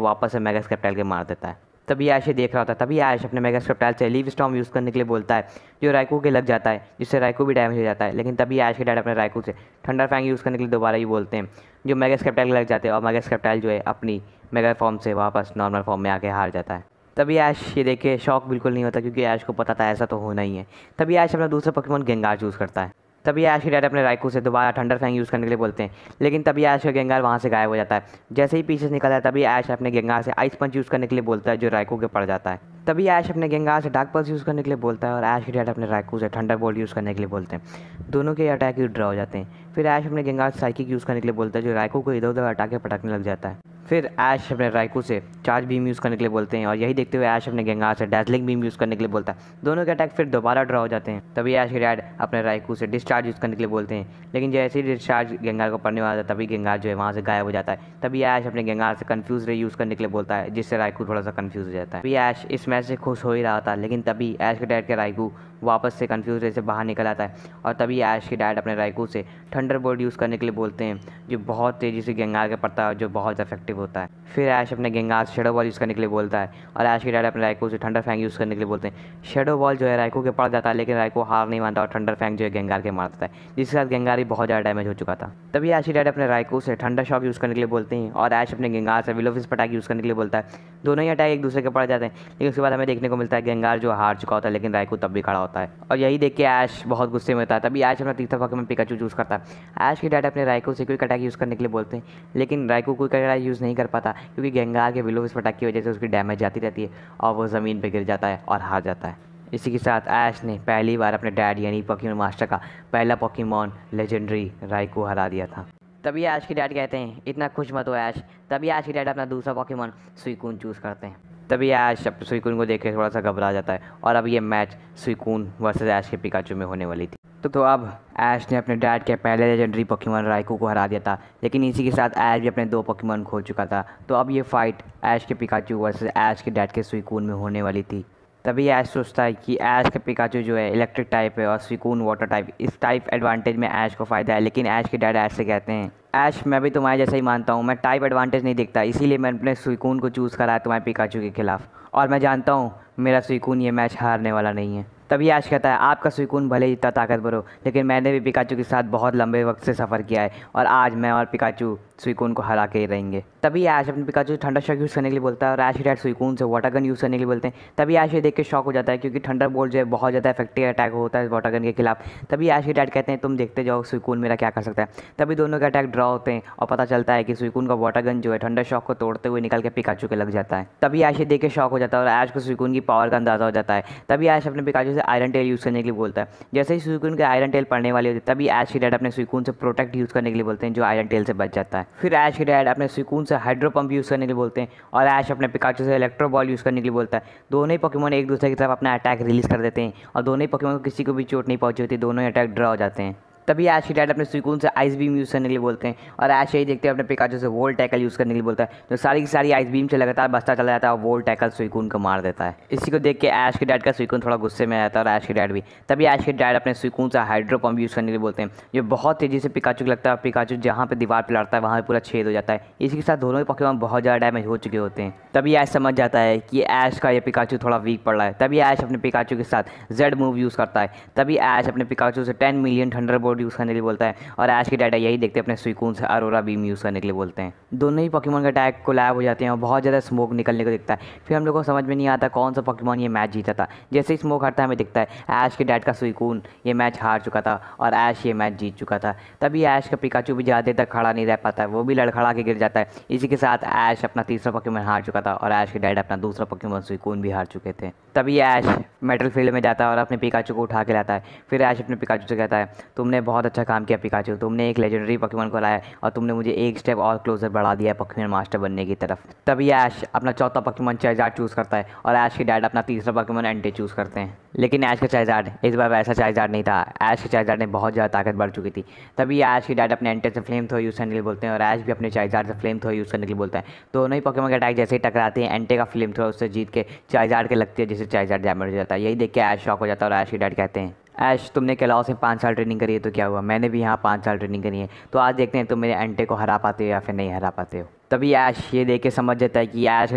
वापस से मेगा स्केप्टाइल के मार देता है। तभी ऐश ये देख रहा होता है। तभी ऐश अपने मेगा स्केप्टाइल से लीव स्टॉर्म यूज़ करने के लिए बोलता है जो राइकू के लग जाता है जिससे राइकू भी डैमेज हो जाता है। लेकिन तभी ऐश के डैड अपने राइकू से थंडर फैंग यूज़ करने के लिए दोबारा ही बोलते हैं जो मेगा स्केप्टाइल के लग जाते हैं और मेगा स्केप्टाइल जो है अपनी मेगा फॉर्म से वापस नॉर्मल फॉर्म में आके हार जाता है। तभी ऐश ये देख के शॉक बिल्कुल नहीं होता क्योंकि ऐश को पता था ऐसा तो होना ही है। तभी ऐश अपना दूसरा पोकेमॉन गेंगार चूज़ करता है। तभी ऐश के डैड अपने राइकू से दोबारा थंडर फैंग यूज़ करने के लिए बोलते हैं, लेकिन तभी ऐश का गेंगार वहाँ से गायब हो जाता है। जैसे ही पीछे से निकलता है तभी ऐश अपने गेंगार से आइस पंच यूज़ करने के लिए बोलता है जो राइकू के पड़ जाता है। तभी ऐश अपने गेंगार से डार्क पल्स यूज़ करने के लिए बोलता है और ऐश के डैड अपने राइकू से थंडर बोल्ट यूज़ करने के लिए बोलते हैं। दोनों के अटैक ड्रॉ हो जाते हैं। फिर ऐश अपने गेंगार से साइकिक यूज़ करने के लिए बोलता है जो राइकू को इधर उधर हटा के पटकने लग जाता है। फिर ऐश अपने राइकू से चार्ज बीम यूज़ करने के लिए बोलते हैं और यही देखते हुए ऐश अपने गेंगार से डैजलिंग बीम यूज़ करने के लिए बोलता है। दोनों के अटैक फिर दोबारा ड्रॉ हो जाते हैं। तभी ऐश के डैड अपने राइकू से डिस्चार्ज यूज़ करने के लिए बोलते हैं, लेकिन जैसे ही डिस्चार्ज गेंगार को पड़ने वाला था तभी गेंगार जो है वहाँ से गायब हो जाता है। तभी ऐश अपने गेंगार से कन्फ्यूज रे यूज़ करने के लिए बोलता है, जिससे राइकू थोड़ा सा कन्फ्यूज हो जाता है। तभी ऐश इस मैच से खुश हो ही रहा था, लेकिन तभी ऐश के डैड के राइकू वापस से कन्फ्यूज रे से बाहर निकल आता है और तभी ऐश के डैड अपने राइकू से थंडर बोल्ट यूज़ करने के लिए बोलते हैं, जो बहुत तेज़ी से गेंगार के पड़ता है, जो बहुत इफेक्टिव होता है। फिर ऐश अपने गेंगार से शेडो बॉल यूज़ करने के लिए बोलता है और ऐश के डैड अपने राइकू से थंडर फैंग यूज़ करने के लिए बोलते हैं। शेडो बॉल जो है राइकू के पड़ जाता है, लेकिन राइकू हार नहीं मानता और थंडर फैंग जो है गेंगार के मारता है, जिसके साथ गेंगार ही बहुत ज़्यादा डैमेज हो चुका था। तभी ऐश के डैड अपने राइकू से थंडर शॉक यूज़ करने के लिए बोलते हैं और ऐश अपने गेंगार से विलो फिस्ट अटैक यूज़ करने के लिए बोलता है। दोनों ही अटैक एक दूसरे के पड़ जाते हैं, लेकिन उसके बाद हमें देखने को मिलता है गेंगार जो हार चुका होता है, लेकिन राइकू तब भी खड़ा होता है और यही देख के ऐश बहुत गुस्से में होता है। तभी ऐश अपना तीसरा पोकेमॉन पिकाचू चूज़ करता है। ऐश के डैड अपने राइकू से क्विक अटैक यूज़ करने के लिए बोलते हैं, लेकिन राइकू क्विक अटैक यूज़ नहीं कर पाता क्योंकि गेंगार के विलो फिस्ट अटैक की वजह से उसकी डैमेज जाती रहती है और वो ज़मीन पर गिर जाता है और हार जाता है। इसी के साथ ऐश ने पहली बार अपने डैड यानी पोकेमॉन मास्टर का पहला पोकेमॉन लेजेंडरी राइकू हरा दिया था। तभी ऐश के डैड कहते हैं, इतना खुश मत हो ऐश। तभी ऐश के डैड अपना दूसरा पोकेमॉन सुइकून चूज़ करते हैं। तभी ऐश अब सुइकून को देख के थोड़ा सा घबरा जाता है और अब ये मैच सुइकून वर्सेस ऐश के पिकाचू में होने वाली थी। तो अब ऐश ने अपने डैड के पहले लेजेंडरी पोकेमॉन राइकू को हरा दिया था, लेकिन इसी के साथ ऐश भी अपने 2 पोकेमॉन खो चुका था। तो अब ये फाइट ऐश के पिकाचू वर्सेस ऐश के डैड के सुइकून में होने वाली थी। तभी ऐश सोचता है कि ऐश का पिकाचू जो है इलेक्ट्रिक टाइप है और सुइकून वाटर टाइप, इस टाइप एडवांटेज में ऐश को फ़ायदा है। लेकिन ऐश के डैड ऐश से कहते हैं, ऐश मैं भी तुम्हारे जैसा ही मानता हूँ, मैं टाइप एडवांटेज नहीं देखता, इसीलिए मैंने अपने सुइकून को चूज़ करा है तुम्हारे पिकाचू के खिलाफ, और मैं जानता हूँ मेरा सुइकून ये मैच हारने वाला नहीं है। तभी ऐश कहता है, आपका सुइकून भले ही इतना ताकतवर हो, लेकिन मैंने भी पिकाचू के साथ बहुत लंबे वक्त से सफ़र किया है और आज मैं और पिकाचू सुइकून को हरा के ही रहेंगे। तभी ऐश अपने पिकाचू से थंडर शॉक यूज़ करने के लिए बोलता है और ऐश के डैड सुइकून से वाटर गन यूज़ करने के लिए बोलते हैं। तभी ऐश ये देख के शॉक हो जाता है क्योंकि थंडर बोल्ट जो है बहुत ज़्यादा इफेक्टिव अटैक होता है वाटर गन के खिलाफ। तभी ऐश के डैड कहते हैं, तुम देखते जाओ सुइकून मेरा क्या कर सकता है। तभी दोनों के अटैक ड्रॉ होते हैं और पता चलता है कि सुइकून का वाटर गन जो है थंडर शॉक को तोड़ते हुए निकल के पिकाचू के लग जाता है। तभी ऐश ये देख के शॉक हो जाता है और ऐश को सुइकून की पावर का अंदाज़ा हो जाता है। तभी ऐश अपने पिकाचू से आयरन टेल यूज़ करने के लिए बोलता है। जैसे ही सुइकून के आयरन टेल पड़ने वाली होती है तभी ऐश के डैड अपने सुइकून से प्रोटेक्ट यूज़ करने के लिए बोलते हैं, जो आयरन टेल से बच जाता है। फिर ऐश के डैड अपने सुइकून से हाइड्रो पंप यूज़ करने के लिए बोलते हैं और ऐश अपने पिकाचू से इलेक्ट्रो बॉल यूज़ करने के लिए बोलता है। दोनों ही पोकेमॉन एक दूसरे की तरफ अपना अटैक रिलीज़ कर देते हैं और दोनों ही पोकेमॉन को किसी को भी चोट नहीं पहुंची होती, दोनों ही अटैक ड्रॉ हो जाते हैं। तभी ऐश के डैड अपने सुइकून से आइस बीम यूज़ करने के लिए बोलते हैं और ऐश यही देखते हैं अपने पिकाचू से वोल्ट टैकल यूज़ करने के लिए बोलता है, जो सारी की सारी आइस बीम से लगातार बचता चला जाता है और वोल्ट टैकल सुइकून को मार देता है। इसी को देख के ऐश के डैड का सुइकून थोड़ा गुस्से में आता है और ऐश के डैड भी। तभी ऐश के डैड अपने सुइकून से हाइड्रो पंप यूज़ करने के लिए बोलते हैं, जो बहुत तेज़ी से पिकाचू को लगता है। पिकाचू जहाँ पर दीवार पर लड़ता है वहाँ पर पूरा छेद हो जाता है। इसी के साथ दोनों ही पोकेमॉन बहुत ज़्यादा डैमेज हो चुके होते हैं। तभी ऐश समझ जाता है कि ऐश का ये पिकाचू थोड़ा वीक पड़ रहा है। तभी ऐश अपने पिकाचू के साथ जेड मूव यूज़ करता है। तभी ऐश अपने पिकाचू से 10 मिलियन थंडर बोल्ट यूज़ करने के लिए बोलता है और ऐश के डैड यही देखते अपने सुइकून से अरोरा बीम यूज़ करने के लिए बोलते हैं। दोनों ही पोकेमॉन के अटैक कोलैब हो जाते हैं और बहुत ज़्यादा स्मोक निकलने को दिखता है। फिर हम लोग को समझ में नहीं आता कौन सा पोकेमॉन ये मैच जीता था। जैसे ही स्मोक हटता है हमें दिखता है ऐश के डैड का सुइकून ये मैच हार चुका था और ऐश ये मैच जीत चुका था। तभी ऐश का पिकाचू भी ज़्यादा देर तक खड़ा नहीं रह पाता है, वो भी लड़खड़ा के गिर जाता है। इसी के साथ ऐश अपना तीसरा पोकेमॉन हार चुका था और ऐश के डैड अपना दूसरा पोकेमॉन सुइकून भी हार चुके थे। तभी ऐश मेटल फील्ड में जाता है और अपने पिकाचू को उठा के लाता है। फिर ऐश अपने पिकाचू से कहता है, तुमने बहुत अच्छा काम किया पिकाचू, तुमने एक लेजेंडरी पोकेमॉन को लाया और तुमने मुझे एक स्टेप और क्लोजर बढ़ा दिया पोकेमॉन मास्टर बनने की तरफ। तभी ऐश अपना चौथा पोकेमॉन चाइज़ार्ड चूज़ करता है और ऐश के डैड अपना तीसरा पोकेमॉन एंटे चूज़ करते हैं। लेकिन ऐश का चाइज़ार्ड इस बार वैसा चाइज़ार्ड नहीं था। ऐश के चाइज़ार्ड में बहुत ज़्यादा ताकत बढ़ चुकी थी। तभी ऐश के डैड अपने एंटे से फ्लेम थ्रो यूज़ करने के लिए बोलते हैं और ऐश भी अपने चाइज़ार्ड से फ्लेम थ्रो यूज़ करने के लिए बोलता है। दोनों ही पोकेमॉन के अटैक जैसे ही टकराते हैं एंटे का फ्लेम थ्रो उससे जीत के चाइज़ार्ड के लगती है, जिससे चाइज़ार्ड डैमेज हो जाता है। यही देख के ऐश शॉक हो जाता है और ऐश के डैड कहते हैं, ऐश तुमने क्लॉ से 5 साल ट्रेनिंग करी है तो क्या हुआ, मैंने भी यहाँ 5 साल ट्रेनिंग करी है, तो आज देखते हैं तुम मेरे एंटे को हरा पाते हो या फिर नहीं हरा पाते हो। तभी ऐश ये देख के समझ जाता है कि ऐश का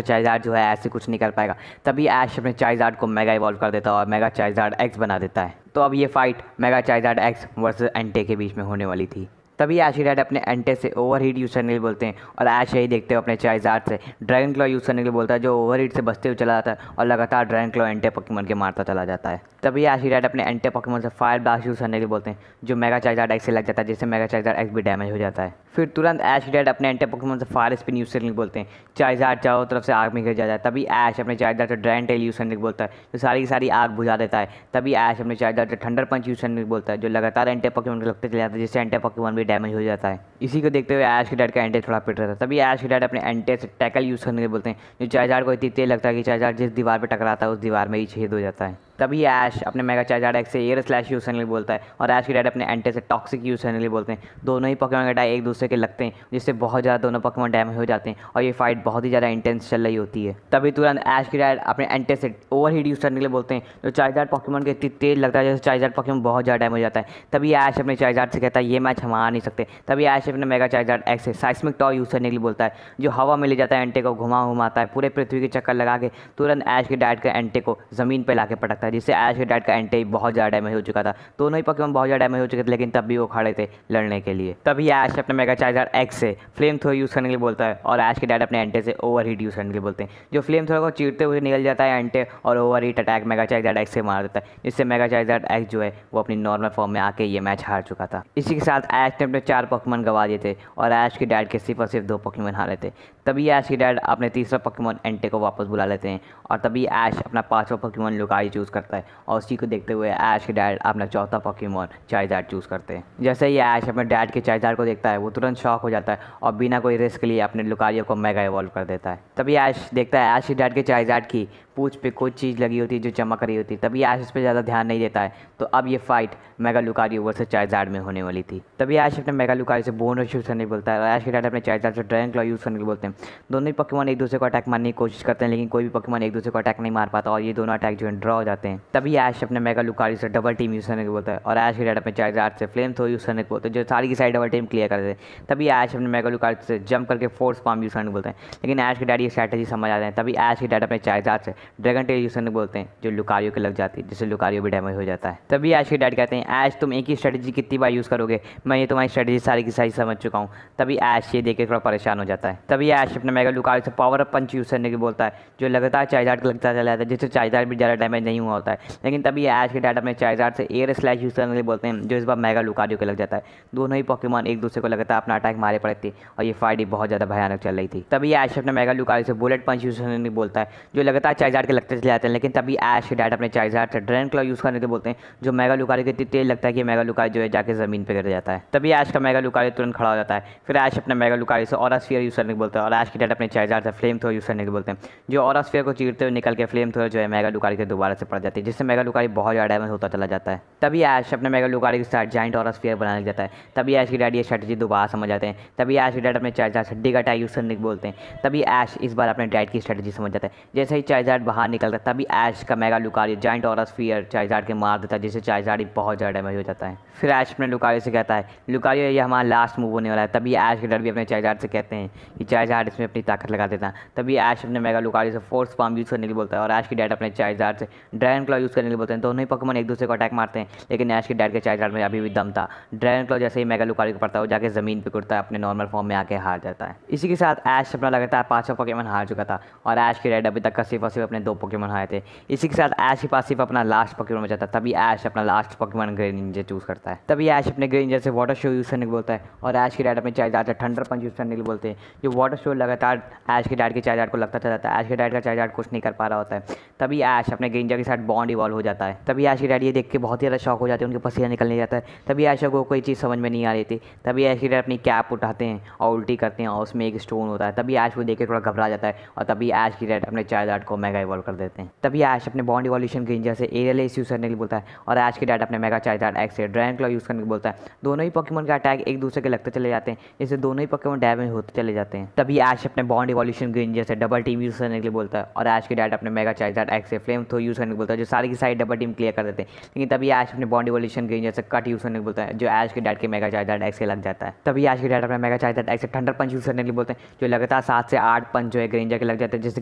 चाइज़ार्ड जो है ऐसे कुछ नहीं कर पाएगा। तभी ऐश अपने चाइज़ार्ड को मेगा इवॉल्व कर देता है और मेगा चाइज़ार्ड एक्स बना देता है। तो अब ये फाइट मेगा चाइज़ार्ड एक्स वर्सेस एंटे के बीच में होने वाली थी। तभी ऐश की डैड अपने एंटे से ओवरहीट यूज़ करने के लिए बोलते हैं और ऐश यही देखते हुए अपने चाइज़ार्ड से ड्रैगन क्लॉ यूज़ करने के लिए बोलता है, जो ओवरहीट से बचते हुए चला जाता है और लगातार ड्रैगन क्लॉ एंटे पोकेमॉन के मारता चला जाता है। तभी ऐश की डैड अपने एंटे पोकेमॉन से फायर ब्लास्ट यूज़ करने के लिए बोलते हैं, जो मेगा चाइज़ार्ड एक्स से लग जाता है, जिससे मेगा चाइज़ार्ड एक्स भी डैमेज हो जाता है। फिर तुरंत ऐश की डैड अपने एंटे पोकेमॉन से फायर स्पिन यूज़ करने के लिए बोलते हैं, चाइज़ार्ड चारों तरफ से आग में गिर जाता है। तभी ऐश अपने चाइज़ार्ड से ड्रैगन टेल यूज़ करने के लिए बोलता है, जो सारी की सारी आग बुझा देता है। तभी ऐश अपने चाइज़ार्ड से थंडर पंच यूज़ करने के लिए बोलता है, जो लगातार एंटे पोकेमॉन को लगते चले जाता है, जिससे एंटे पोकेमॉन भी डैमेज हो जाता है। इसी को देखते हुए ऐश की डैड का एंटे थोड़ा पिट रहा था। तभी ऐश की डैड अपने एंटे से टैकल यूज़ करने के लिए बोलते हैं, जो चाइज़ार्ड को इतनी तेज लगता है कि चाइज़ार्ड जिस दीवार पर टकराता है उस दीवार में ही छेद हो जाता है। तभी ऐश अपने मेगा चाइज़ार्ड एक्स से एयर स्लैश यूज़ करने के लिए बोलता है और ऐश की डैड अपने एंटे से टॉक्सिक यूज़ करने के लिए बोलते हैं। दोनों ही पोकेमॉन अटैक एक दूसरे के लगते हैं, जिससे बहुत ज़्यादा दोनों पोकेमॉन डैमेज हो जाते हैं और ये फाइट बहुत ही ज़्यादा इंटेंस चल रही होती है। तभी तुरंत ऐश की डैड अपने एंटे से ओवरहीट यूज़ करने के लिए बोलते हैं, जो चाइज़ार्ड पोकेमॉन के इतनी तेज लगता है, जैसे चाइज़ार्ड पोकेमॉन बहुत ज़्यादा डैमेज हो जाता है। तभी ऐश अपने चाइज़ार्ड से कहता है ये मैच हम हार नहीं सकते। तभी ऐश अपने मेगा चाइज़ार्ड एक्स से साइस्मिक टॉ यूज़ करने के लिए बोलता है, जो हवा में ले जाता है, एंटे को घुमाता है, पूरे पृथ्वी के चक्कर लगा के तुरंत ऐश के डैड के एंटे को ज़मीन पर ला के पटकता है, जिससे ऐश के डैड का एंटे बहुत ज़्यादा डैमेज हो चुका था। दोनों ही पोकेमॉन बहुत ज़्यादा डैमेज हो चुके थे, लेकिन तब भी वो खड़े थे लड़ने के लिए। तभी ऐश अपने मेगा चाइज़ार्ड एक्स से फ्लेम थ्रो यूज़ करने के लिए बोलता है और ऐश के डैड अपने एंटे से ओवरहीट यूज़ करने के लिए बोलते हैं, जो फ्लेम थ्रो को चीरते हुए निकल जाता है एंटे और ओवरहीट अटैक मेगा चाइज़ार्ड एक्स से मार देता है, जिससे मेगा चाइज़ार्ड एक्स जो है वो अपनी नॉर्मल फॉर्म में आके ये मैच हार चुका था। इसी के साथ ऐश ने अपने 4 पोकेमॉन गवा दिए थे और ऐश के डैड के सिर्फ और सिर्फ 2 पोकेमॉन हारे थे। तभी ऐश के डैड अपने तीसरा पोकेमॉन एंटे को वापस बुला लेते हैं और तभी ऐश अपना 5वां पोकेमॉन लुकाई चूज़ करता है और उसी को देखते हुए ऐश के डैड अपना 4था पोकेमॉन चाइज़ार्ड चूज़ करते हैं। जैसे ही ऐश अपने डैड के चाइज़ार्ड को देखता है, वो तुरंत शॉक हो जाता है और बिना कोई रिस्क लिए अपने लुकारियो को मेगा इवॉल्व कर देता है। तभी ऐश देखता है ऐश के डैड के चाइज़ार्ड की पूंछ पे कोई चीज़ लगी होती है जो चमक रही होती है। तभी ऐश इस पर ज़्यादा ध्यान नहीं देता है। तो अब ये फाइट मेगा लुकारियो वर्सेस चाइज़ार्ड में होने वाली थी। तभी ऐश अपने मेगा लुकारियो से बोन रश यूज़ करने बोलता है और ऐश के डैड अपने चाइज़ार्ड से ड्रैगन क्लॉ यूज़ करने बोलते हैं। दोनों ही पोकेमॉन एक दूसरे को अटैक मारने की कोशिश करते हैं, लेकिन कोई भी पोकेमॉन एक दूसरे को अटैक नहीं मार पाता और ये दोनों अटैक जो है ड्रॉ हो जाते हैं। तभी ऐश अपने मेगा लुकारियो से डबल टीम यूज़ करने को बोलता है और ऐश के डैड अपने चाइज़ार्ड से फ्लेम थ्रो यूज़ करने को बोलते हैं, जो सारी की सारी डबल टीम क्लियर कर देते हैं। तभी ऐश अपने मेगा लुकारियो से जंप करके फोर्स पाम यूज़ करने को बोलते हैं, लेकिन ऐश के डैड ये स्ट्रैटेजी समझ आते हैं। तभी ऐश के डैड अपने चाइज़ार्ड से ड्रैगन टेल यूज़ बोलते हैं, जो लुकारियो के लग जाती है, जिससे लुकारियो भी डैमेज हो जाता है। तभी ऐश के डैड कहते हैं ऐश तुम एक ही स्ट्रेटजी कितनी बार यूज़ करोगे, मैं ये तुम्हारी स्ट्रेटजी सारी की सारी समझ चुका हूँ। तभी ऐश ये देख के थोड़ा परेशान हो जाता है। तभी ऐश अपने मेगा लुकारियो से पावर अप पंच यूज़ करने की बोलता है, जो लगातार चाइज़ार्ड को लगता चला जाता है, जिससे चाइज़ार्ड भी ज़्यादा डैमेज नहीं हुआ होता है। लेकिन तभी ऐश के डैड अपने चाइज़ार्ड से एयर स्लैश यूज़ करने के लिए बोलते हैं, जो इस बार मेगा लुकारियो के लग जाता है। दोनों ही पोकेमॉन एक दूसरे को लगातार अपना अटैक मारे पड़े थे और ये फाइट बहुत ज़्यादा भयानक चल रही थी। तभी ऐश अपने मेगा लुकारियो से बुलेट पंच यूज़ करने के लिए बोलता है, जो लगातार चाइज़ार्ड के लगते चले जाते हैं। लेकिन तभी ऐश के डैड अपने चाइज़ार्ड से ड्रैगन क्लॉ यूज़ करने के बोलते हैं, जो मेगा लुकारियो के इतनी तेज लगता है कि मेगा लुकारियो जो है जाके ज़मीन पे गिर जाता है। तभी ऐश का मेगा लुकारियो तुरंत खड़ा हो जाता है। फिर ऐश अपने मेगा लुकारियो से ऑरा स्फीयर यूज़ करने को बोलता है और ऐश के डैड अपने चाइज़ार्ड से फ्लेम थ्रो यूज़ करने को बोलते हैं, जो ऑरा स्फीयर को चीरते हुए निकल के फ्लेम थ्रो जो है मेगा लुकारियो के दोबारा से पड़ जाती है, जिससे मेगा लुकारियो बहुत ज़्यादा डैमेज होता चला जाता है। तभी ऐश अपने मेगा लुकारियो के साथ जाइंट ऑरा स्फीयर बनाने लग जाता है। तभी ऐश के डैड ये स्ट्रैटेजी दोबारा समझ आते हैं। तभी ऐश के डैड अपने चाइज़ार्ड से डिग अटैक यूज़ करने को बोलते हैं। तभी ऐश इस बार अपने डैड की स्ट्रैटेजी समझ जाता है। जैसे ही चाइज़ार्ड बाहर निकलता है, तभी ऐश का mega Lucario giant aura sphere Charizard के मार देता है, जिससे चाइज़ार्ड बहुत ज़्यादा डैमेज हो जाता है। फिर ऐश अपने लुकारियो से कहता है लुकारियो ये हमारा लास्ट मूव होने वाला है। तभी ऐश के डैड भी अपने चाइज़ार्ड से कहते हैं कि चाइज़ार्ड इसमें अपनी ताकत लगा देता है। तभी ऐश अपने मेगा लुकारियो से फोर्स पाम यूज़ करने के लिए बोलता है और ऐश के डैड अपने चाइज़ार्ड से ड्रैगन क्लॉ यूज़ करने के लिए बोलते हैं। दोनों ही पोकेमॉन एक दूसरे को अटैक मारते हैं, लेकिन ऐश के डैड के चाइज़ार्ड में अभी भी दम था। ड्रैगन क्लॉ जैसे ही मेगा लुकारियो को पड़ता है, वो जाके ज़मीन पर गिरता है, अपने नॉर्मल फॉर्म में आके हार जाता है। इसी के साथ ऐश अपना लगातार 5वां पोकेमॉन हार चुका था और ऐश के डैड अभी तक का सिर्फ और सिर्फ अपने 2 पोकेमॉन हारे थे। इसी के साथ ऐश के पास सिर्फ अपना लास्ट पोकेमॉन बचा था। तभी ऐश अपना लास्ट पोकेमॉन ग्रेनिंजर चूज़ करता है। तभी ऐश अपने ग्रेनिंजर से वाटर शो यूज़ करने को बोलता है और ऐश के डैड अपने चाइज़ार्ड से थंडर पंच यूज़ करने के लिए बोलते हैं, जो वाटर शो लगातार ऐश के डैड के चाइज़ार्ड को लगता चला जाता है। ऐश के डैड का चाइज़ार्ड कुछ नहीं कर पा रहा होता है। तभी ऐश अपने ग्रेनिंजर के साथ बॉन्ड इवॉल्व हो जाता है। तभी ऐश के डैड ये देख के बहुत ही ज़्यादा शॉक हो जाते हैं, उनके पसीना निकलने जाता है। तभी ऐश को कोई चीज़ समझ में नहीं आ रही थी। तभी ऐश के डैड अपनी कैप उठाते हैं और उल्टी करते हैं और उसमें एक स्टोन होता है। तभी ऐश को देख के थोड़ा घबरा जाता है और तभी ऐश के डैड अपने चाइज़ार्ड को मेगा इवॉल्व कर देते हैं। तभी ऐश अपने बॉन्ड इवोल्यूशन ग्रेनिंजर से एरियल एस यूज़ करने के लिए बोलता है और ऐश के डैड अपने मेगा चाइज़ार्ड एक्स से ड्रैगन क्लॉ यूज़ करने को बोलता है। दोनों ही पोकेमॉन का अटैक एक दूसरे के लगते चले जाते हैं, जिससे दोनों ही पोकेमॉन डैमेज होते चले जाते हैं। तभी ऐश अपने बॉन्ड इवोल्यूशन ग्रेनिंजर से डबल टीम यूज़ करने के लिए बोलता है और ऐश के डैड अपने मेगा चाइज़ार्ड एक्स से फ्लेम थ्रो यूज़ करने को बोलता है, जो सारी की सारी डबल टीम क्लियर कर देते हैं। लेकिन तभी ऐश अपने बॉन्ड इवोल्यूशन ग्रेनिंजर से कट यूज़ करने को बोलता है, जो ऐश के डैड के मेगा चाइज़ार्ड एक्स से लग जाता है। तभी ऐश के डैड अपने मेगा चाइज़ार्ड एक्स से थंडर पंच यूज़ करने के लिए बोलते हैं, जो लगातार 7 से 8 पंच जो है ग्रेनिंजर के लग जाते हैं, जिससे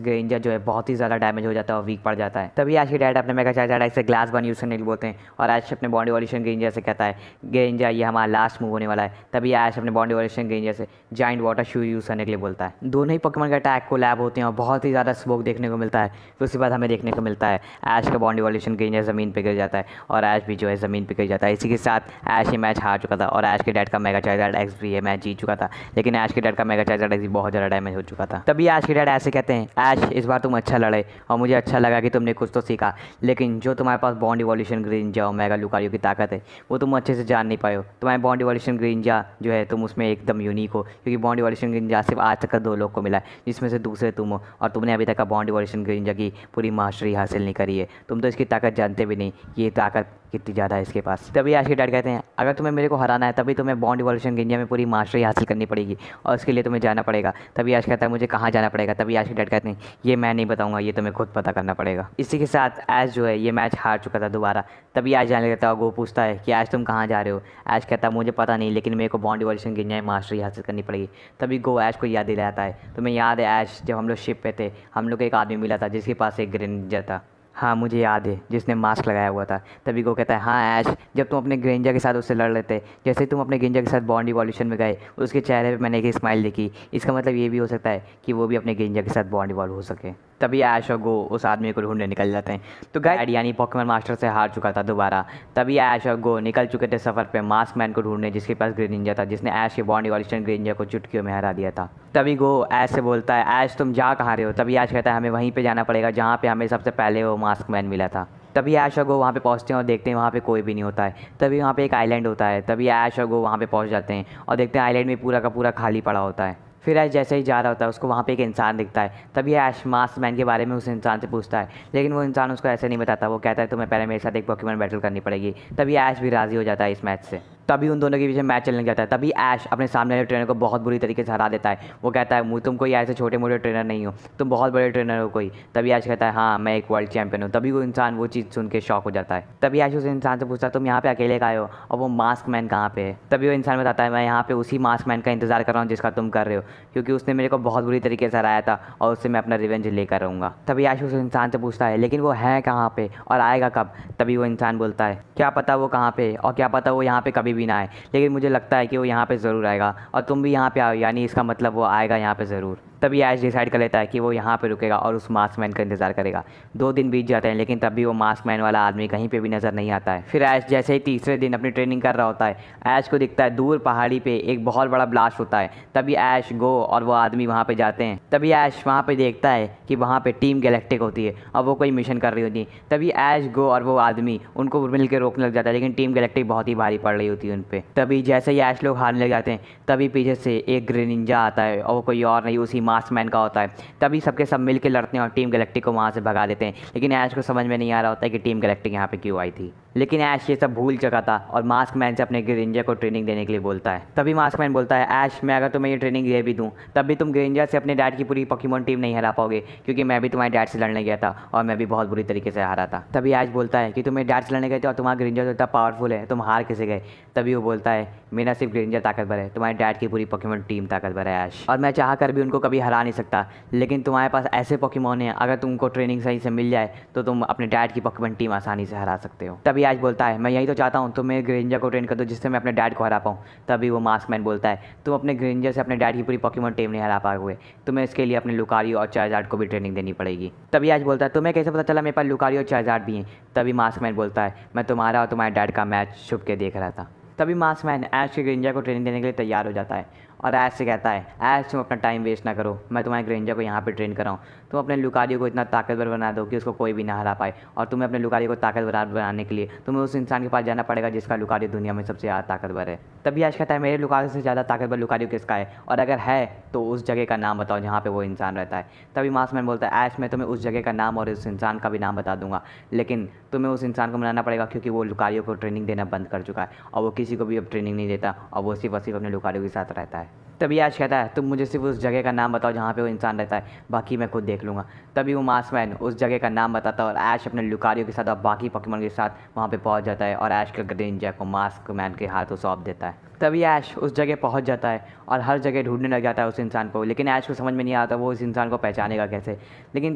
ग्रेनिंजर जो है बहुत ही ज़्यादा डैमेज हो जाता है और वीक पड़ जाता है। तभी ऐश के डैड अपने मेगा चार्जर से ग्लास बन यूज़ करने के लिए बोलते हैं और ऐश अपने बॉडी वॉल्यूशन ग्रेंजर से कहता है ग्रेंजर ये हमारा लास्ट मूव होने वाला है। तभी ऐश अपने बॉडी वॉल्यूशन ग्रेंजर से जाइंट वाटर शू यूज़ करने के लिए बोलता है। दोनों ही पोकेमॉन के अटैक को लैब होते हैं और बहुत ही ज़्यादा स्मोक देखने को मिलता है। फिर उसके बाद हमें देखने को मिलता है ऐश का बॉडी वॉल्यूशन ग्रेंजर ज़मीन पर गिर जाता है और ऐश भी जो है ज़मीन पर गिर जाता है। इसी के साथ ऐश ये मैच हार चुका था और ऐश के डैड का मेगा चार्जर एक्स भी ये मैच जीत चुका था, लेकिन ऐश के डैड का मेगा चार्जर एक्स भी बहुत ज़्यादा डैमेज हो चुका था। तभी ऐश के डैड ऐसे कहते हैं ऐश इस बार तुम अच्छा लड़े और मुझे अच्छा लगा कि तुमने कुछ तो सीखा, लेकिन जो तुम्हारे पास बॉन्ड इवोल्यूशन ग्रेंजा और मेगा लुकारियो की ताकत है वो तुम अच्छे से जान नहीं पाए हो। तुम्हारे बॉन्ड इवोल्यूशन ग्रेंजा जो है तुम उसमें एकदम यूनिक हो, क्योंकि बॉन्ड इवोल्यूशन ग्रेंजा सिर्फ आज तक का 2 लोग को मिला है जिसमें से दूसरे तुम हो, और तुमने अभी तक का बॉन्ड इवोल्यूशन ग्रेंजा की पूरी मास्टरी हासिल नहीं करी है। तुम तो इसकी ताकत जानते भी नहीं, ये ताकत कितनी ज़्यादा है इसके पास। तभी ऐश के डैड कहते हैं अगर तुम्हें मेरे को हराना है तभी तुम्हें बॉन्ड इवोल्यूशन ग्रेंजा में पूरी मास्टरी हासिल करनी पड़ेगी और उसके लिए तुम्हें जाना पड़ेगा। तभी ऐश कहता है मुझे कहाँ जाना पड़ेगा। तभी ऐश के डैड कहते हैं ये मैं नहीं बताऊंगा, ये तुम्हें खुद पता करना पड़ेगा। इसी के साथ ऐश जो है ये मैच हार चुका था दोबारा। तभी ऐश जाने लगता है और गो पूछता है कि ऐश तुम कहाँ जा रहे हो। ऐश कहता है मुझे पता नहीं, लेकिन मेरे को बॉन्ड इवोल्यूशन ग्रेंजा में मास्टरी हासिल करनी पड़ेगी। तभी गो ऐश को याद दिलाता है तुम्हें याद है ऐश जब हम लोग शिप पे थे हम लोग को एक आदमी मिला था जिसके पास एक ग्रेंजा था। हाँ मुझे याद है, जिसने मास्क लगाया हुआ था। तभी वो कहता है हाँ ऐश जब तुम अपने ग्रेंजा के साथ उससे लड़ रहे थे, जैसे ही तुम अपने ग्रेंजा के साथ बॉन्ड इवोल्यूशन में गए उसके चेहरे पे मैंने एक स्माइल देखी। इसका मतलब ये भी हो सकता है कि वो भी अपने ग्रेंजा के साथ बॉन्ड इवॉल्व हो सके। तभी ऐश और गो उस आदमी को ढूंढने निकल जाते हैं। तो गाइड यानी पोकेमॉन मास्टर से हार चुका था दोबारा। तभी ऐश और गो निकल चुके थे सफ़र पे मास्क मैन को ढूंढने जिसके पास ग्रेंजा था, जिसने ऐश के बॉन्ड इवोल्यूशन ग्रेंजा को चुटकियों में हरा दिया था। तभी गो ऐश से बोलता है ऐश तुम जा कहाँ रहे हो। तभी ऐश कहता है हमें वहीं पे जाना पड़ेगा जहाँ पे हमें सबसे पहले वो मास्क मैन मिला था। तभी ऐश और गो वहाँ पे पहुँचते हैं और देखते हैं वहाँ पे कोई भी नहीं होता है। तभी वहाँ पे एक आइलैंड होता है। तभी ऐश और गो वहाँ पे पहुँच जाते हैं और देखते हैं आइलैंड में पूरा का पूरा खाली पड़ा होता है। फिर ऐश जैसे ही जा रहा होता है उसको वहाँ पे एक इंसान दिखता है। तभी ऐश मास्क मैन के बारे में उस इंसान से पूछता है, लेकिन वो इंसान उसको ऐसे नहीं बताता। वो कहता है तुम्हें पहले मेरे साथ एक पोकेमॉन बैटल करनी पड़ेगी। तभी ऐश भी राज़ी हो जाता है इस मैच से। तभी उन दोनों के बीच में मैच चलने जाता है। तभी ऐश अपने सामने वाले ट्रेनर को बहुत बुरी तरीके से हरा देता है। वो कहता है तुम कोई ऐसे छोटे मोटे ट्रेनर नहीं हो, तुम बहुत बड़े ट्रेनर हो कोई। तभी ऐश कहता है हाँ मैं एक वर्ल्ड चैंपियन हूँ। तभी वो इंसान वो चीज़ सुन के शॉक हो जाता है। तभी ऐश उस इंसान से पूछता है तुम यहाँ पे अकेले का आए हो और वो मास्क मैन कहाँ पे है। तभी वो इंसान बताता है मैं यहाँ पे उसी मास्क मैन का इंतजार कर रहा हूँ जिसका तुम कर रहे हो, क्योंकि उसने मेरे को बहुत बुरी तरीके से हराया था और उससे मैं अपना रिवेंज लेकर रहूँगा। तभी ऐश उस इंसान से पूछता है लेकिन वो है कहाँ पे और आएगा कब। तभी वो इंसान बोलता है क्या पता वो कहाँ पे और क्या पता वो यहाँ पे कभी भी ना आए, लेकिन मुझे लगता है कि वो यहाँ पे ज़रूर आएगा और तुम भी यहाँ पे आओ, यानी इसका मतलब वो आएगा यहाँ पे ज़रूर। तभी ऐश डिसाइड कर लेता है कि वो यहाँ पे रुकेगा और उस मास्क मैन का इंतज़ार करेगा। 2 दिन बीत जाते हैं लेकिन तब भी वो मास्क मैन वाला आदमी कहीं पे भी नज़र नहीं आता है। फिर ऐश जैसे ही तीसरे दिन अपनी ट्रेनिंग कर रहा होता है ऐश को दिखता है दूर पहाड़ी पे एक बहुत बड़ा ब्लास्ट होता है। तभी ऐश गो और वो आदमी वहाँ पे जाते हैं। तभी ऐश वहाँ पे देखता है कि वहाँ पे टीम गैलेक्टिक होती है और वो कोई मिशन कर रही होती है। तभी ऐश गो और वो आदमी उनको मिल के रोकने लग जाता है, लेकिन टीम गैलेक्टिक बहुत ही भारी पड़ रही होती है उन पर। तभी जैसे ही ऐश लोग हारने लग जाते हैं तभी पीछे से एक ग्रेनिंजा आता है और वो कोई और नहीं उसी मास्क मैन का होता है। तभी सबके सब मिल के लड़ते हैं और टीम गैलेक्टिक को वहाँ से भगा देते हैं, लेकिन ऐश को समझ में नहीं आ रहा होता है कि टीम गैलेक्टिक यहाँ पे क्यों आई थी। लेकिन ऐश ये सब भूल चुका था और मास्क मैन से अपने ग्रेंजा को ट्रेनिंग देने के लिए बोलता है। तभी मास्क मैन बोलता है ऐश मैं अगर तुम्हें ये ट्रेनिंग दे भी दूँ तब भी तुम ग्रेंजा से अपने डैड की पूरी पोकेमॉन टीम नहीं हरा पाओगे, क्योंकि मैं भी तुम्हारे डैड से लड़ने गया था और मैं भी बहुत बुरी तरीके से हारा था। तभी ऐश बोलता है कि तुम्हें डैड से लड़ने गए थे और तुम्हारा ग्रेंजा तो इतना पावरफुल है, तुम हार कैसे गए। तभी वो बोलता है मेरा सिर्फ ग्रेंजा ताकतवर है, तुम्हारे डैड की पूरी पोकेमॉन टीम ताकतवर है ऐश, और मैं चाह कर भी उनको कभी हरा नहीं सकता, लेकिन तुम्हारे पास ऐसे पोकेमॉन हैं अगर तुमको ट्रेनिंग सही से मिल जाए तो तुम अपने डैड की पोकेमॉन टीम आसानी से हरा सकते हो। तभी ऐश बोलता है मैं यही तो चाहता हूँ तुम मेरे ग्रेंजा को ट्रेन कर दो जिससे मैं अपने डैड को हरा पाऊँ। तभी वो मास्क मैन बोलता है तुम अपने ग्रेंजा से अपने डैड की पूरी पोकेमॉन टीम नहीं हरा पाओगे, तुम्हें इसके लिए अपने लुकारियो और चार्जार्ड को भी ट्रेनिंग देनी पड़ेगी। तभी ऐश बोलता है तुम्हें कैसे पता चला मेरे पास लुकारियो और चार्जार्ड भी हैं। तभी मास्क मैन बोलता है मैं तुम्हारा और तुम्हारे डैड का मैच छुप के देख रहा था। तभी मास्क मैन ऐश के ग्रेंजा को ट्रेनिंग देने के लिए तैयार हो जाता है और ऐश से कहता है ऐश तुम अपना टाइम वेस्ट ना करो, मैं तुम्हारे ग्रेंजा को यहाँ पे ट्रेन कराऊँ। तुम अपने लुकारियो को इतना ताकतवर बना दो कि उसको कोई भी ना हरा पाए, और तुम्हें अपने लुकारियो को ताकतवर बनाने के लिए तुम्हें उस इंसान के पास जाना पड़ेगा जिसका लुकारियो दुनिया में सबसे ज़्यादा ताकतवर है। तभी ऐश कहता है मेरे लुकारियो से ज़्यादा ताकतवर लुकारियो किसका है, और अगर है तो उस जगह का नाम बताओ जहाँ पर वो इंसान रहता है। तभी मास्क मैन बोलता है ऐश मैं तुम्हें उस जगह का नाम और उस इंसान का भी नाम बता दूंगा, लेकिन तुम्हें उस इंसान को मनाना पड़ेगा क्योंकि वो लुकारियो को ट्रेनिंग देना बंद कर चुका है और वो किसी को भी अब ट्रेनिंग नहीं देता और वो सिर्फ अपने लुकारियो के साथ रहता है। तभी ऐश कहता है तुम मुझे सिर्फ उस जगह का नाम बताओ जहाँ पे वो इंसान रहता है, बाकी मैं खुद देख लूँगा। तभी वो मास्कमैन उस जगह का नाम बताता है और ऐश अपने लुकारियो के साथ और बाकी पोकेमॉन के साथ वहाँ पे पहुँच जाता है और ऐश का ग्रेनिंजा को मास्कमैन के हाथों सौंप देता है। तभी ऐश उस जगह पहुँच जाता है और हर जगह ढूंढने लग जाता है उस इंसान को, लेकिन ऐश को समझ में नहीं आता वो उस इंसान को पहचानेगा कैसे। लेकिन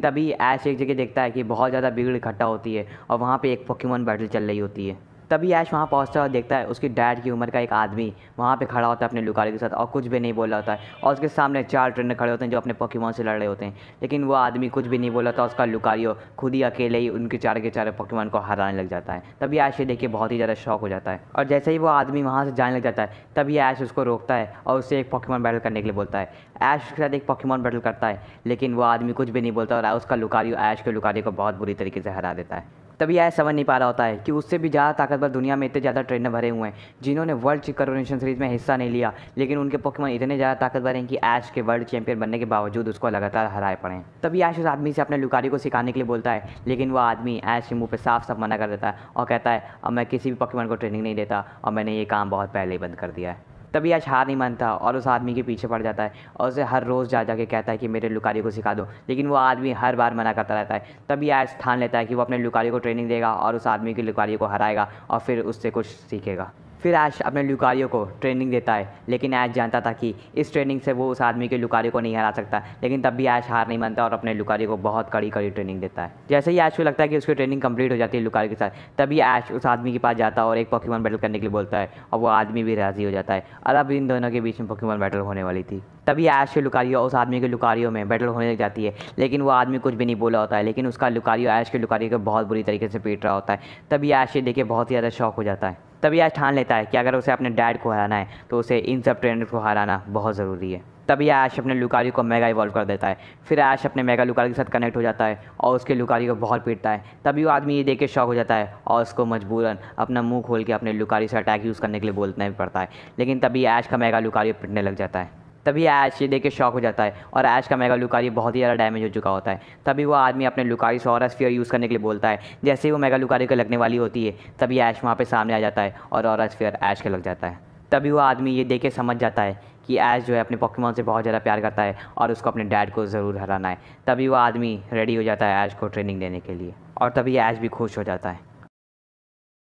तभी ऐश एक जगह देखता है कि बहुत ज़्यादा भीड़ इकट्ठा होती है और वहाँ पे एक पोकेमॉन बैटल चल रही होती है। तभी ऐश वहाँ पहुँचता है और देखता है उसकी डैड की उम्र का एक आदमी वहाँ पे खड़ा होता है अपने लुकारियो के साथ और कुछ भी नहीं बोल रहा होता है, और उसके सामने 4 ट्रेनर खड़े होते हैं जो अपने पोकेमॉन से लड़ रहे होते हैं, लेकिन वो आदमी कुछ भी नहीं बोल रहा था। उसका लुकारियो खुद ही अकेले ही उनके 4 के 4 पोकेमॉन को हराने लग जाता है। तभी ऐश ये देख के बहुत ही ज़्यादा शॉक हो जाता है और जैसे ही वो आदमी वहाँ से जाने लग जाता है तभी ऐश उसको रोकता है और उससे एक पोकेमॉन बैटल करने के लिए बोलता है। ऐश उसके साथ एक पोकेमॉन बैटल करता है, लेकिन वो आदमी कुछ भी नहीं बोलता और उसका लुकारियो ऐश के लुकारियो को बहुत बुरी तरीके से हरा देता है। तभी ऐश समझ नहीं पा रहा होता है कि उससे भी ज़्यादा ताकतवर दुनिया में इतने ज़्यादा ट्रेनर भरे हुए हैं जिन्होंने वर्ल्ड करोनेशन सीरीज़ में हिस्सा नहीं लिया, लेकिन उनके पोकेमॉन इतने ज़्यादा ताकतवर हैं कि ऐश के वर्ल्ड चैंपियन बनने के बावजूद उसको लगातार हराए पड़े हैं। तभी ऐश उस आदमी से अपने लुकारियो को सिखाने के लिए बोलता है, लेकिन वो आदमी ऐश के मुँह पर साफ साफ मना कर देता है और कहता है अब मैं किसी भी पोकेमॉन को ट्रेनिंग नहीं देता और मैंने ये काम बहुत पहले ही बंद कर दिया है। तभी ऐश हार नहीं मानता और उस आदमी के पीछे पड़ जाता है और उसे हर रोज़ जा के कहता है कि मेरे लुकारियो को सिखा दो, लेकिन वो आदमी हर बार मना करता रहता है। तभी ऐश ठान लेता है कि वो अपने लुकारियो को ट्रेनिंग देगा और उस आदमी के लुकारियो को हराएगा और फिर उससे कुछ सीखेगा। फिर ऐश अपने लुकारियो को ट्रेनिंग देता है, लेकिन ऐश जानता था कि इस ट्रेनिंग से वो उस आदमी के लुकारियो को नहीं हरा सकता, लेकिन तब भी ऐश हार नहीं मानता और अपने लुकारियो को बहुत कड़ी ट्रेनिंग देता है। जैसे ही ऐश को लगता है कि उसकी ट्रेनिंग कंप्लीट हो जाती है लुकारियो के साथ, तभी ऐश उस आदमी के पास जाता है और एक पोकेमॉन बैटल करने के लिए बोलता है और वो आदमी भी राज़ी हो जाता है और अब इन दोनों के बीच में पोकेमॉन बैटल होने वाली थी। तभी ऐश के लुकारियो उस आदमी के लुकारियो में बैटल होने लग जाती है, लेकिन वो आदमी कुछ भी नहीं बोला होता है, लेकिन उसका लुकारियो ऐश के लुकारियो को बहुत बुरी तरीके से पीट रहा होता है। तभी ऐश ये देख के बहुत ही ज़्यादा शॉक हो जाता है। तभी ऐश ठान लेता है कि अगर उसे अपने डैड को हराना है तो उसे इन सब ट्रेनर्स को हराना बहुत ज़रूरी है। तभी ऐश अपने लुकारियो को मेगा इवॉल्व कर देता है। फिर ऐश अपने मेगा लुकारियो के साथ कनेक्ट हो जाता है और उसके लुकारियो को बहुत पीटता है। तभी वो आदमी ये देख के शॉक हो जाता है और उसको मजबूरन अपना मुंह खोल के अपने लुकारियो से अटैक यूज़ करने के लिए बोलना भी पड़ता है, लेकिन तभी ऐश का मेगा लुकारियो पिटने लग जाता है। तभी ऐश ये देख के शॉक हो जाता है और ऐश का मेगा लुकारियो बहुत ही ज़्यादा डैमेज हो चुका होता है। तभी वो आदमी अपने लुकारियो से ऑरा स्फीयर यूज़ करने के लिए बोलता है। जैसे ही वो मेगा लुकारियो को लगने वाली होती है तभी ऐश वहाँ पे सामने आ जाता है और ऑरा स्फीयर ऐश के लग जाता है। तभी वो आदमी ये देख के समझ जाता है कि ऐश जो है अपने पोकेमॉन से बहुत ज़्यादा प्यार करता है और उसको अपने डैड को ज़रूर हराना है। तभी वो आदमी रेडी हो जाता है ऐश को ट्रेनिंग देने के लिए और तभी ऐश भी खुश हो जाता है।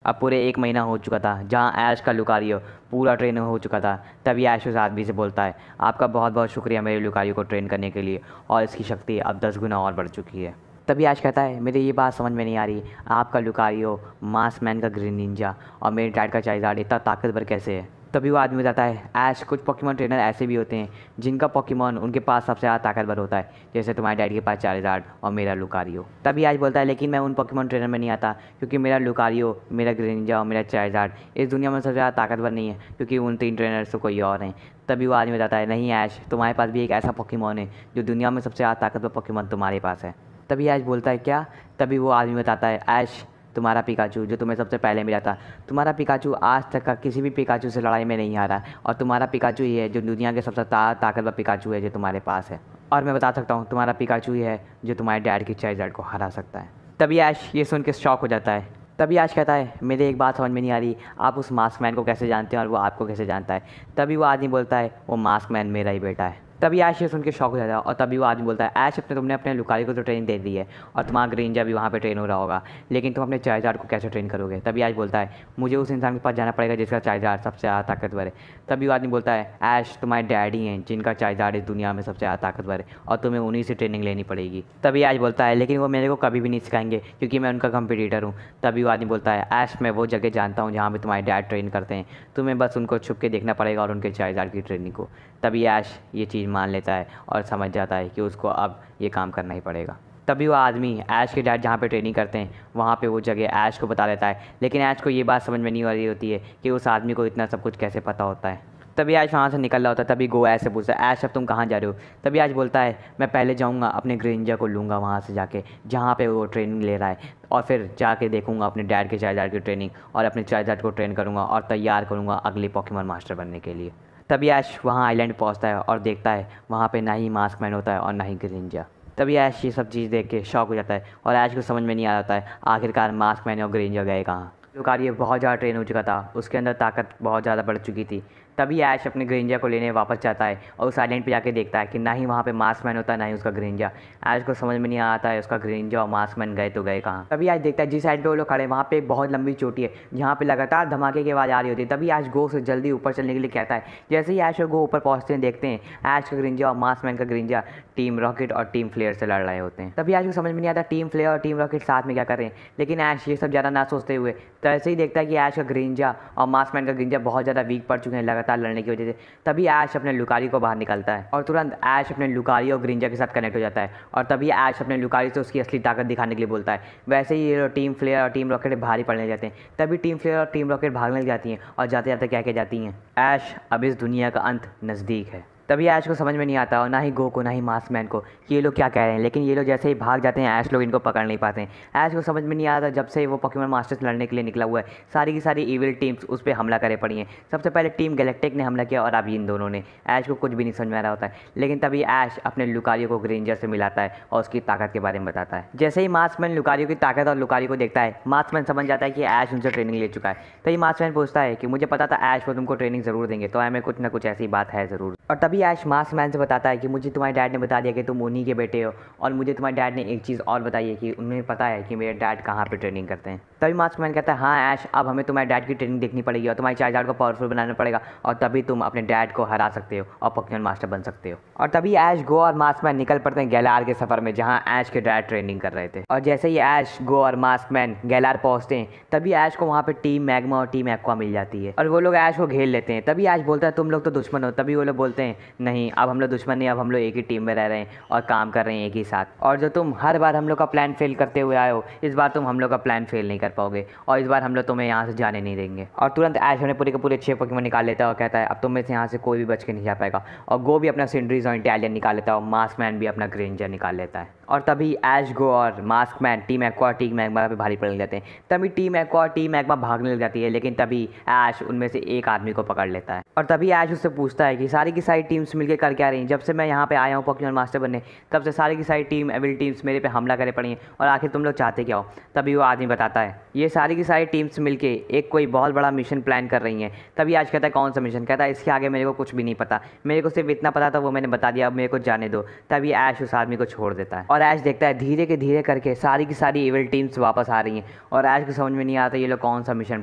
अब पूरे 1 महीना हो चुका था जहाँ ऐश का लुकारियो पूरा ट्रेन हो चुका था। तभी ऐश उस आदमी से बोलता है, आपका बहुत बहुत शुक्रिया मेरे लुकारियो को ट्रेन करने के लिए, और इसकी शक्ति अब 10 गुना और बढ़ चुकी है। तभी ऐश कहता है, मेरे ये बात समझ में नहीं आ रही, आपका लुकारियो मास्कमैन का ग्रेनिंजा और मेरे डैड का चाइज़ार्ड इतना ताकतवर कैसे है। तभी वो आदमी बताता है, ऐश कुछ पोकेमॉन ट्रेनर ऐसे भी होते हैं जिनका पोकेमॉन उनके पास सबसे ज़्यादा ताकतवर होता है, जैसे तुम्हारे डैड के पास चाइज़ार्ड और मेरा लुकारियो। तभी ऐश बोलता है, लेकिन मैं उन पोकेमॉन ट्रेनर में नहीं आता, क्योंकि मेरा लुकारियो, मेरा ग्रेनिंजा और मेरा चाइज़ार्ड इस दुनिया में सबसे ज़्यादा ताकतवर नहीं है, क्योंकि उन 3 ट्रेनर से कोई और हैं। तभी वो आदमी बताता है, नहीं ऐश, तुम्हारे पास भी एक ऐसा पोकेमॉन है जो दुनिया में सबसे ज़्यादा ताकतवर पोकेमॉन तुम्हारे पास है। तभी ऐश बोलता है, क्या? तभी वो आदमी बताता है, ऐश तुम्हारा पिकाचू जो तुम्हें सबसे पहले मिला था, तुम्हारा पिकाचू आज तक का किसी भी पिकाचू से लड़ाई में नहीं हारा, और तुम्हारा पिकाचू ही है जो दुनिया के सबसे ताकतवर पिकाचू है जो तुम्हारे पास है, और मैं बता सकता हूँ तुम्हारा पिकाचू ही है जो तुम्हारे डैड की चाइज़ार्ड को हरा सकता है। तभी ऐश ये सुन के शॉक हो जाता है। तभी ऐश कहता है, मेरे एक बात समझ में नहीं आ रही, आप उस मास्कमैन को कैसे जानते हैं और वो आपको कैसे जानता है। तभी वो आदमी बोलता है, वो मास्कमैन मेरा ही बेटा है। तभी ऐश ये सुन के शॉक हो जाता है और तभी वो आदमी बोलता है, ऐश तुमने अपने लुकारियो को तो ट्रेनिंग दे दी है और तुम्हारा ग्रेनिंजा भी वहाँ पे ट्रेन हो रहा होगा, लेकिन तुम अपने चाइज़ार्ड को कैसे ट्रेन करोगे। तभी ऐश बोलता है, मुझे उस इंसान के पास जाना पड़ेगा जिसका चाइज़ार्ड सबसे ज़्यादा ताकतवर है। तभी वो आदमी बोलता है, ऐश तुम्हारे डैडी हैं जिनका चाइज़ार्ड इस दुनिया में सबसे ज़्यादा ताकतवर है और तुम्हें उन्हीं से ट्रेनिंग लेनी पड़ेगी। तभी ऐश बोलता है, लेकिन वो मेरे को कभी भी नहीं सिखाएंगे क्योंकि मैं उनका कंपटीटर हूँ। तभी वो आदमी बोलता है, ऐश मैं वो जगह जानता हूँ जहाँ पर तुम्हारे डैड ट्रेन करते हैं, तुम्हें बस उनको छुप के देखना पड़ेगा और उनके चाइज़ार्ड की ट्रेनिंग को। तभी ऐश ये चीज़ मान लेता है और समझ जाता है कि उसको अब ये काम करना ही पड़ेगा। तभी वो आदमी ऐश के डैड जहाँ पे ट्रेनिंग करते हैं वहाँ पे वो जगह ऐश को बता देता है, लेकिन ऐश को ये बात समझ में नहीं आ रही होती है कि उस आदमी को इतना सब कुछ कैसे पता होता है। तभी ऐश वहाँ से निकल रहा होता है। तभी गो ऐश से पूछता है, ऐश अब तुम कहाँ जा रहे हो। तभी ऐश बोलता है, मैं पहले जाऊँगा अपने ग्रेनिंजा को लूँगा वहाँ से जाके जहाँ पे वो ट्रेनिंग ले रहा है, और फिर जाके देखूँगा अपने डैड के चाइज़ार्ड की ट्रेनिंग और अपने चाइज़ार्ड को ट्रेन करूँगा और तैयार करूँगा अगले पोकेमॉन मास्टर बनने के लिए। तभी ऐश वहाँ आइलैंड पहुँचता है और देखता है वहाँ पे ना ही मास्कमैन होता है और ना ही ग्रेनिंजा। तभी ऐश ये सब चीज़ देख के शॉक हो जाता है और ऐश को समझ में नहीं आ रहा है आखिरकार मास्कमैन और ग्रेनिंजा गए कहाँ। लुकारियो बहुत ज़्यादा ट्रेन हो चुका था, उसके अंदर ताकत बहुत ज़्यादा बढ़ चुकी थी। तभी ऐश अपने ग्रेंजर को लेने वापस जाता है और उस आइलैंड पे जाके देखता है कि ना ही वहाँ पे मास्कमैन होता है ना ही उसका ग्रेंजर। ऐश को समझ में नहीं आता है उसका ग्रेंजर और मास्कमैन गए तो गए कहाँ। तभी ऐश देखता है जिस साइड पे वो लोग खड़े हैं वहाँ पे एक बहुत लंबी चोटी है जहाँ पे लगातार धमाके की आवाज़ आ रही होती है। तभी ऐश गो से जल्दी ऊपर चलने के लिए कहता है। जैसे ही ऐश और गो ऊपर पहुँचते हैं देखते हैं ऐश का ग्रेंजर और मास्कमैन का ग्रेंजर टीम रॉकेट और टीम फ्लेयर से लड़ रहे होते हैं। तभी ऐश को समझ में नहीं आता टीम फ्लेयर और टीम रॉकेट साथ में क्या कर रहे हैं, लेकिन ऐश ये सब ज़्यादा ना सोचते हुए तो ऐसे ही देखता है कि ऐश का ग्रेंजर और मास्कमैन का ग्रेंजर बहुत ज़्यादा वीक पड़ चुके हैं लगातार लड़ने की वजह से। तभी ऐश अपने लुकारी को बाहर निकलता है और तुरंत ऐश अपने लुकारी और ग्रेंजर के साथ कनेक्ट हो जाता है और तभी ऐश अपने लुकारी से उसकी असली ताकत दिखाने के लिए बोलता है। वैसे ही ये टीम फ्लेयर और टीम रॉकेट भारी पड़ने जाते हैं। तभी टीम फ्लेयर और टीम रॉकेट भागने लग जाती हैं और जाते जाते क्या जाती हैं, ऐश अब इस दुनिया का अंत नज़दीक है। तभी ऐश को समझ में नहीं आता और ना ही गो को ना ही मास्कमैन को कि ये लोग क्या कह रहे हैं, लेकिन ये लोग जैसे ही भाग जाते हैं ऐश लोग इनको पकड़ नहीं पाते हैं। ऐश को समझ में नहीं आता जब से वो पोकेमॉन मास्टर्स लड़ने के लिए निकला हुआ है सारी की सारी इविल टीम्स उस पर हमला करे पड़ी हैं। सबसे पहले टीम गैलेक्टिक ने हमला किया और अब इन दोनों ने। ऐश को कुछ भी नहीं समझ में आ रहा होता है, लेकिन तभी ऐश अपने लुकारियो को ग्रेंजर से मिलाता है और उसकी ताकत के बारे में बताता है। जैसे ही मास्कमैन लुकारियो की ताकत और लुकारियो को देखता है मास्कमैन समझ जाता है कि ऐश उनसे ट्रेनिंग ले चुका है। तभी मास्कमैन पूछता है कि मुझे पता था ऐश को तुमको ट्रेनिंग ज़रूर देंगे, तो हमें कुछ ना कुछ ऐसी बात है ज़रूर। और तभी ऐश मास्कमैन बताता है कि मुझे तुम्हारे डैड ने बता दिया कि तुम उन्हीं के बेटे हो और मुझे तुम्हारे डैड ने एक चीज़ और बताई है कि उन्हें पता है कि मेरे डैड कहाँ पे ट्रेनिंग करते हैं। तभी मास्कमैन कहता है हाँ ऐश अब हमें तुम्हारे डैड की ट्रेनिंग देखनी पड़ेगी और तुम्हारे चार्जर को पावरफुल बनाना पड़ेगा और तभी तुम अपने डैड को हरा सकते हो और पोकेमॉन मास्टर बन सकते हो। और तभी ऐश गो और मास्कमैन निकल पड़ते हैं गैलार के सफ़र में जहाँ ऐश के डैड ट्रेनिंग कर रहे थे। और जैसे ही ऐश गो और मास्कमैन गैलार पहुँचते हैं तभी ऐश को वहाँ पर टीम मैग्मा और टीम एक्वा मिल जाती है और वो लोग ऐश को घेर लेते हैं। तभी ऐश बोलता है तुम लोग तो दुश्मन हो। तभी वो लोग बोलते हैं नहीं अब हम लोग दुश्मन नहीं, अब हम लोग एक ही टीम में रह रहे हैं और काम कर रहे हैं एक ही साथ। और जो तुम हर बार हम लोग का प्लान फेल करते हुए आए हो इस बार तुम हम लोग का प्लान फेल नहीं कर पाओगे और इस बार हम लोग तुम्हें यहाँ से जाने नहीं देंगे। और तुरंत ऐश उन्हें पूरे के पूरे 6 पोकेमॉन निकाल लेता है और कहता है अब तुम में से यहाँ से कोई भी बच के नहीं जा पाएगा। और गो भी अपना सिंड्रीज और इंटेलियन निकाल लेता है और मास्कमैन भी अपना ग्रेंजर निकाल लेता है। और तभी ऐश गो और मास्कमैन टीम एक्वा और टीम मैग्मा पे भारी पड़ने जाते हैं। तभी टीम एक्वा और टीम मैग्मा भागने लग जाती है, लेकिन तभी ऐश उनमें से एक आदमी को पकड़ लेता है। और तभी ऐश उससे पूछता है कि सारी की सारी टीम्स मिलकर कर क्या रही हैं, जब से मैं यहाँ पे आया हूँ पोकेमॉन मास्टर बनने तब से सारी की सारी टीम एविल टीम्स मेरे पे हमला करे पड़ी हैं और आखिर तुम लोग चाहते क्या हो। तभी वो आदमी बताता है ये सारी की सारी टीम्स मिलके एक कोई बहुत बड़ा मिशन प्लान कर रही हैं। तभी ऐश कहता है कौन सा मिशन। कहता है इसके आगे मेरे को कुछ भी नहीं पता, मेरे को सिर्फ इतना पता था वो मैंने बता दिया, अब मेरे को जाने दो। तभी ऐश उस आदमी को छोड़ देता है और ऐश देखता है धीरे के धीरे करके सारी की सारी इविल टीम्स वापस आ रही हैं और ऐश को समझ में नहीं आता ये लोग कौन सा मिशन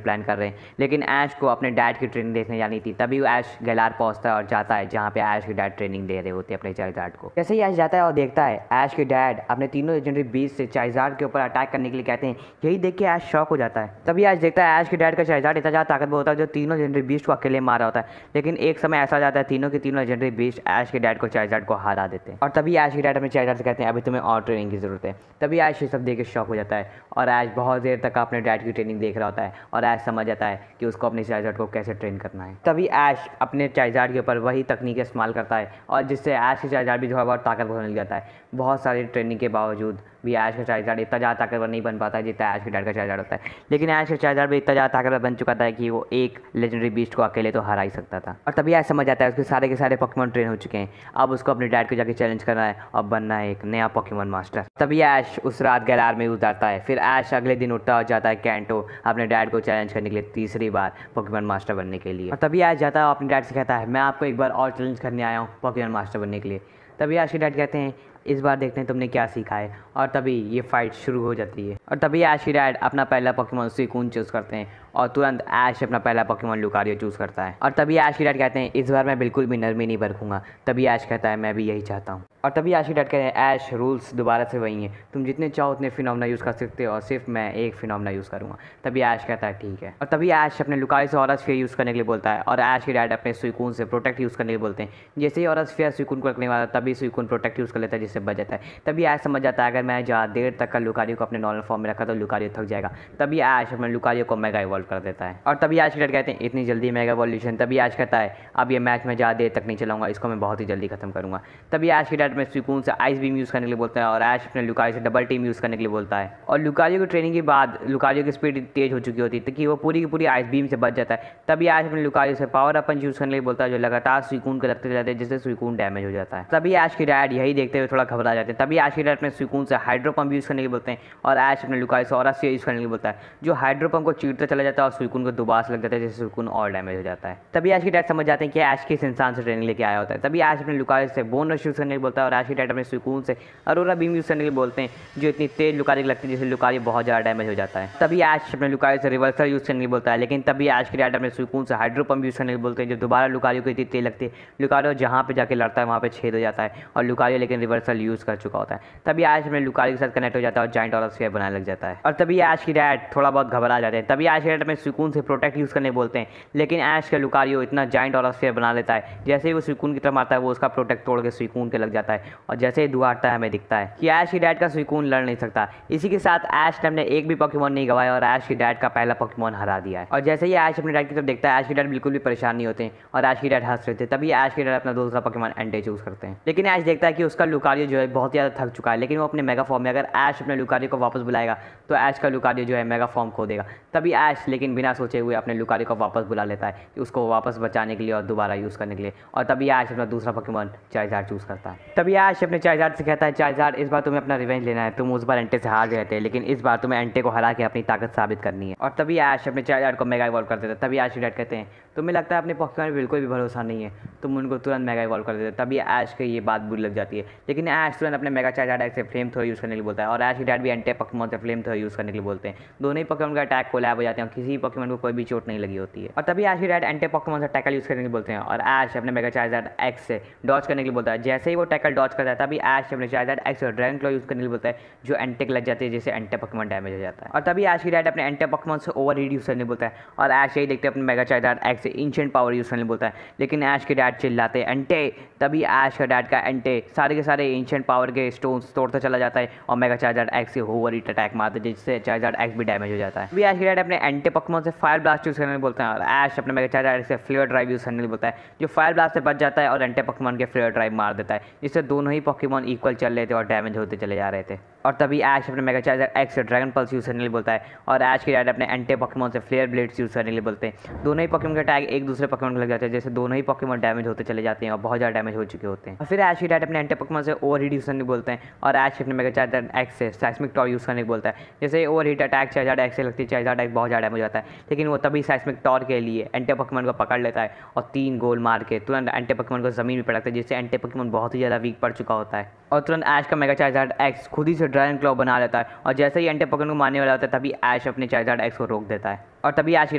प्लान कर रहे हैं, लेकिन ऐश को अपने डैड की ट्रेनिंग देखने जानी थी। तभी वो ऐश गैलार पहुंचता है और जाता है जहाँ पे ऐश के डैड ट्रेनिंग दे रहे होते हैं अपने चाइज़ार्ड को। जैसे ही ऐश जाता है और देखता है ऐश के डैड अपने तीनों लेजेंडरी बीस्ट से चाइज़ार्ड के ऊपर अटैक करने के लिए कहते हैं, यही देख के ऐश शॉक हो जाता है। तभी ऐश देखता है ऐश के डैड का चाइज़ार्ड इतना ज़्यादा ताकतवर होता है जो तीनों लेजेंडरी बीस्ट को अकेले मारा होता है, लेकिन एक समय ऐसा जाता है तीनों के तीनों लेजेंडरी बीस्ट ऐश के डैड को चाइज़ार्ड को हरा देते हैं। और तभी ऐश के डैड अपने चाइज़ार्ड से कहते हैं अभी तुम्हें और ट्रेनिंग की ज़रूरत है। तभी ऐश ये सब देख के शॉक हो जाता है और ऐश बहुत देर तक अपने डैड की ट्रेनिंग देख रहा होता है और ऐश समझ जाता है कि उसको अपने चाइज़ार्ड को कैसे ट्रेन करना है। तभी ऐश अपने चाइज़ार्ड के ऊपर वही तकनीक इस्तेमाल करता है और जिससे ऐश की चाइज़ार्ड भी जो है बहुत ताकतवर होने लग जाता है। बहुत सारी ट्रेनिंग के बावजूद भी ऐश का चाइज़ार्ड इतना ज़्यादा ताकतवर नहीं बन पाता है जितना ऐश के डैड का चाइज़ार्ड होता है, लेकिन ऐश का चाइज़ार्ड भी इतना ज़्यादा ताकतवर बन चुका था कि वो एक लेजेंडरी बीस्ट को अकेले तो हरा ही सकता था। और तभी ऐश समझ जाता है उसके सारे के सारे पोकेमॉन ट्रेन हो चुके हैं, अब उसको अपने डैड को जाके चैलेंज करना है और बनना है एक नया पोकेमॉन मास्टर। तभी ऐश उस रात गैलार में उतारता है। फिर ऐश अगले दिन उठता और जाता है कैंटो अपने डैड को चैलेंज करने के लिए तीसरी बार पोकेमॉन मास्टर बनने के लिए। और तभी ऐश जाता है और अपने डैड से कहता है मैं आपको एक बार और चैलेंज करने आया हूँ पोकेमॉन मास्टर बनने के लिए। तभी ऐश के डैड कहते हैं इस बार देखते हैं तुमने क्या सीखा है। और तभी ये फाइट शुरू हो जाती है और तभी ऐश के डैड अपना पहला पोकेमॉन सुइकून चूज़ करते हैं और तुरंत ऐश अपना पहला पोकेमॉन लुकारियो चूज़ करता है। और तभी ऐश के डैड कहते हैं इस बार मैं बिल्कुल भी नरमी नहीं बरतूंगा। तभी ऐश कहता है मैं भी यही चाहता हूँ। और तभी ऐश के डैड कहते हैं ऐश रूल्स दोबारा से वही हैं, तुम जितने चाहो उतने फिनोमेना यूज़ कर सकते हो और सिर्फ मैं एक फिनोमेना यूज़ करूँगा। तभी ऐश कहता है ठीक है। और तभी ऐश अपने लुकारियो से ऑरा स्फीयर यूज़ करने के लिए बोलता है और ऐश के डैड अपने सुइकून से प्रोटेक्ट यूज़ करने के लिए बोलते हैं। जैसे ही ऑरा स्फीयर सुइकून को रखने वाला तभी सुइकून प्रोटेक्ट यूज़ कर लेता है जिससे बच जाता है। तभी ऐश समझ जाता है अगर मैं ज़्यादा देर तक का लुकारियो को अपने नॉर्मल फॉर्म में रखा तो लुकारियो थक जाएगा। तभी ऐश अपने लुकारियो को मेगा इवॉल्व कर देता है। और तभी ऐश के डैड कहते हैं इतनी जल्दी मेगा इवोल्यूशन। तभी ऐश कहता है अब ये मैच मैं ज़्यादा देर तक नहीं चलाऊंगा, इसको मैं बहुत ही जल्दी खत्म करूँगा। तभी ऐश के डैड अपने सुइकून से आइस बीम यूज़ करने के लिए बोलता है और ऐश अपने लुकारियो से डबल टीम यूज़ करने के लिए बोलता है। और लुकारियो की ट्रेनिंग के बाद लुकारियो की स्पीड तेज हो चुकी होती है ताकि वो पूरी की पूरी आइस बीम से बच जाता है। तभी ऐश अपने लुकारियो से पावर अपन यूज़ करने के लिए बोलता है जो लगातार सुइकून को लगते जाते हैं जिससे सुइकून डैमेज हो जाता है। तभी ऐश के डैड यही देखते हुए थोड़ा थोड़ा घबरा जाते हैं। तभी ऐश की डैड अपने सुकून से हाइड्रो पंप यूज़ करने के लिए बोलते हैं और ऐश अपने लुकाई से और रस्सी यूज़ करने के लिए बोलता है, जो हाइड्रो पंप को चीरते चला जाता है और सुकून को दोबारा से लग जाता है, जिससे सुकून और डैमेज हो जाता है। तभी ऐश की डैड समझ जाते हैं कि ऐश किस इंसान से ट्रेनिंग लेके आया होता है। तभी ऐश अपने लुकाई से बोन रश यूज़ करने के लिए बोलता है और ऐश की डैड अपने सुकून से अरोरा बीम यूज़ करने के लिए बोलते हैं, जो इतनी तेज लुकारी लगती है जिससे लुकारी बहुत ज़्यादा डैमेज हो जाता है। तभी ऐश अपने लुकारी से रिवर्सल यूज़ करने के लिए बोलता है, लेकिन तभी ऐश की डैड अपने सुकून से हाइड्रो पंप यूज़ करने के लिए बोलते हैं, जो दोबारा लुकारियों को इतनी तेज लगती है लुकारियो जहाँ पे जाके लड़ता है वहाँ पे छेद हो जाता है और लुकारियो लेकिन रिवर्सल यूज़ कर चुका होता है। तभी ऐश अपने लुकारी के साथ कनेक्ट हो जाता है और जाइंट ऑरा स्फीयर बनाने लग जाता है। और तभी ऐश की डैड थोड़ा बहुत घबरा जाते हैं। तभी ऐश की डैड अपने सुकून से प्रोटेक्ट यूज़ करने बोलते हैं, लेकिन ऐश का लुकारियो इतना जाइंट ऑरा स्फीयर बना लेता है, जैसे ही वो सुकून की तरफ आता है वो उसका प्रोटेक्ट तोड़ के सुकून के लग जाता है और जैसे ही धुआं आता है हमें दिखता है कि ऐश की डैड का सुकून लड़ नहीं सकता। इसी के साथ ऐश ने एक भी पोकेमॉन नहीं गवाया और ऐश की डैड का पहला पोकेमॉन हरा दिया है। और जैसे ही ऐश अपने डैड की तरफ देखता है, ऐश की डैड बिल्कुल भी परेशान नहीं होते और ऐश की डैड हंस रहे थे। तभी ऐश की डैड अपना दूसरा पोकेमॉन एंटे चूज करते हैं, लेकिन ऐश देखता है कि उसका लुकारियो जो है बहुत ज़्यादा थक चुका है, लेकिन वो अपने मेगा फॉर्म में अगर ऐश अपने लुकारियो को वापस बुलाएगा तो ऐश का लुकारियो जो है मेगा फॉर्म खो देगा। तभी ऐश लेकिन बिना सोचे हुए अपने लुकारियो को वापस बुला लेता है कि उसको वापस बचाने के लिए और दोबारा यूज़ करने के लिए। और तभी ऐश अपना दूसरा पोकेमॉन चार्जार्ड चूज़ करता है। तभी ऐश अपने चार्जार्ड से कहता है, चार्जार्ड इस बार तुम्हें अपना रिवेंज लेना है, तुम उस बार एंटे से हार गए थे, लेकिन इस बार तुम्हें एंटे को हरा के अपनी ताकत साबित करनी है। और तभी ऐश अपने चार्जार्ड को मेगा इवॉल्व कर देता है। तभी ऐश की डैड कहते हैं, तुम्हें लगता है अपने पोकेमॉन में बिल्कुल भी भरोसा नहीं है, तुम उनको तुरंत मेगा इवॉल्व कर देते। तभी ऐश की ये बात बुरी लग जाती है, लेकिन ऐश तुरंत अपने मेगा चार्जार्ड से फ्लेम थ्रो यूज़ करने के लिए बोलता है और ऐश की डैड भी एंटे पोकेमॉन से फ्लेम थ्रो यूज़ करने के लिए बोलते हैं। दोनों ही पोकेमॉन का अटैक कोलैब हो जाते हैं और किसी पोकेमॉन को कोई भी चोट नहीं लगी होती है। और तभी ऐश की डैड एंटे पोकेमॉन से टैकल यूज़ करने के लिए बोलते हैं और ऐश अपने मेगा चार्जार्ड एक्स से डॉज करने के लिए बोलता है। जैसे ही वो टैकल डॉज करता है तभी ऐश अपने चार्जार्ड एक्स और ड्रैगन क्लॉ यूज़ करने के लिए बोलता है, जो एंटे लग जाती है जिससे एंटे पोकेमॉन डैमेज हो जाता है। और तभी ऐश की डैड अपने एंटे पोकेमॉन से ओवर हीट यूज़ करने बोलता है और ऐश यही देखते अपने मेगा चार्जार्ड एक्स से एंशिएंट पावर यूज़ करने बोलता है, लेकिन ऐश के डैड चिल्लाते हैं एंटे। तभी ऐश का डैड का एंटे सारे के सारे एंशिएंट पावर के स्टोन्स तोड़ता चला जाता है और मेगा चार्जार्ड एक्स से ओवर हीट अटैक मारता है, जिससे चार्जार्ड एक्स भी डैमेज हो जाता है। तभी ऐश के डैड अपने एंटे पोकेमॉन से फायर ब्लास्ट यूज़ करने बोलते हैं और ऐश अपने मेगा चार्जार्ड एक्स से फ्लेयर ड्राइव यूज़ करने बोलता है, जो फायर ब्लास्ट से बच जाता है और एंटे पोकेमॉन के फ्लेयर ड्राइव मार देता है, जिससे दोनों ही पोकेमॉन इक्वल चल रहे थे और डैमेज होते चले जा रहे थे। और तभी ऐश अपने मेगा चार्जार्ड एक्स से ड्रैगन पल्स यूज़ करने के लिए बोलता है और ऐश के डैड अपने एंटे पोकेमॉन से फ्लेयर ब्लेड्स यूज़ करने के लिए बोलते हैं। दोनों ही पोकेमॉन के अटैक एक दूसरे पोकेमॉन को लग जाते हैं, जैसे दोनों ही पोकेमॉन डैमेज होते चले जाते हैं और बहुत ज़्यादा डैमेज हो चुके होते हैं। और फिर ऐश के डैड अपने एंटे पोकेमॉन से ओवर हीट यूज़ करने को बोलते हैं और ऐश अपने मेगा चार्जार्ड एक्स से साइस्मिक टॉर यूज़ करने को बोलता है। जैसे over heat attack Charizard x से लगती है, चार्जार्ड एक्स बहुत ज़्यादा डैमेज हो जाता है, लेकिन वो तभी साइस्मिक टॉर के लिए एंटे पोकेमॉन को पकड़ लेता है और 3 गोल मार के तुरंत एंटे पोकेमॉन को ज़मीन में पड़कता है, जिससे एंटे पोकेमॉन बहुत ही ज़्यादा वीक पड़ चुका होता है। और तुरंत ऐश का मेगा चार्जार्ड एक्स खुद ही से ड्रैगन क्लॉ बना लेता है और जैसे ही एंटे पोकेमॉन को मारने वाला होता है तभी ऐश अपने चार्जार्ड एक्स को रोक देता है। और तभी ऐश की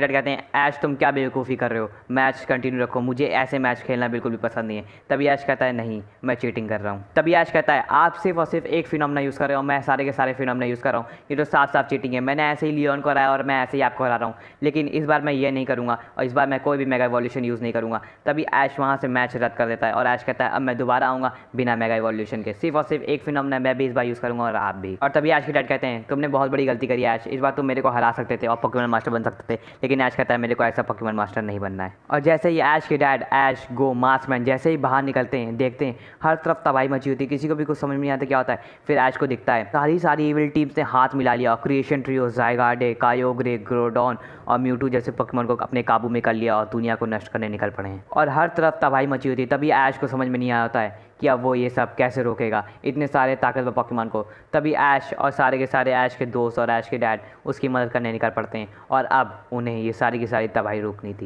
डैड कहते हैं, ऐश तुम क्या बेवकूफ़ी कर रहे हो, मैच कंटिन्यू रखो, मुझे ऐसे मैच खेलना बिल्कुल भी पसंद नहीं है। तभी ऐश कहता है, नहीं मैं चीटिंग कर रहा हूँ। तभी ऐश कहता है, आप सिर्फ और सिर्फ एक फिनोमेना यूज़ कर रहे हो, मैं सारे के सारे फिनोमेना यूज़ कर रहा हूँ, ये तो साफ साफ चीटिंग है। मैंने ऐसे ही लियोन को हराया और मैं ऐसे ही आपको हरा रहा हूँ, लेकिन इस बार मैं ये नहीं करूँगा और इस बार मैं कोई भी मेगा इवोल्यूशन यूज़ नहीं करूँगा। तभी ऐश वहाँ से मैच रद्द कर देता है और ऐश कहता है, अब मैं दोबारा आऊँगा बिना मेगा इवोल्यूशन के, सिर्फ और सिर्फ एक फिनोमेना मैं भी इस बार यूज़ करूँगा और आप भी। और तभी ऐश की डैड कहते हैं, तुमने बहुत बड़ी गलती करी ऐश, इस बार तुम मेरे को हरा सकते थे और पोकेमॉन मास्टर बन सकते थे, लेकिन ऐश कहता है मेरे को ऐसा पोकेमॉन मास्टर नहीं बनना है। और जैसे ही ऐश के डैड ऐश गो मार्क्समैन जैसे ही बाहर निकलते हैं, देखते हैं हर तरफ तबाही मची होती है, किसी को भी कुछ समझ में नहीं आता क्या होता है। फिर ऐश को दिखता है सारी इविल टीम्स ने हाथ मिला लिया और क्रिएशन ट्रियो, ज़ायगार्डे, कायोग्रे, ग्रोडॉन और म्यूटू जैसे पोकेमॉन को अपने काबू में कर लिया और दुनिया को नष्ट करने निकल पड़े हैं और हर तरफ तबाही मची होती है। तभी ऐश को समझ में नहीं आता है कि अब वो ये सब कैसे रोकेगा, इतने सारे ताकतवर पोकेमॉन को। तभी ऐश और सारे के सारे ऐश के दोस्त और ऐश के डैड उसकी मदद करने निकल पड़ते हैं और अब उन्हें ये सारी की सारी तबाही रोकनी थी।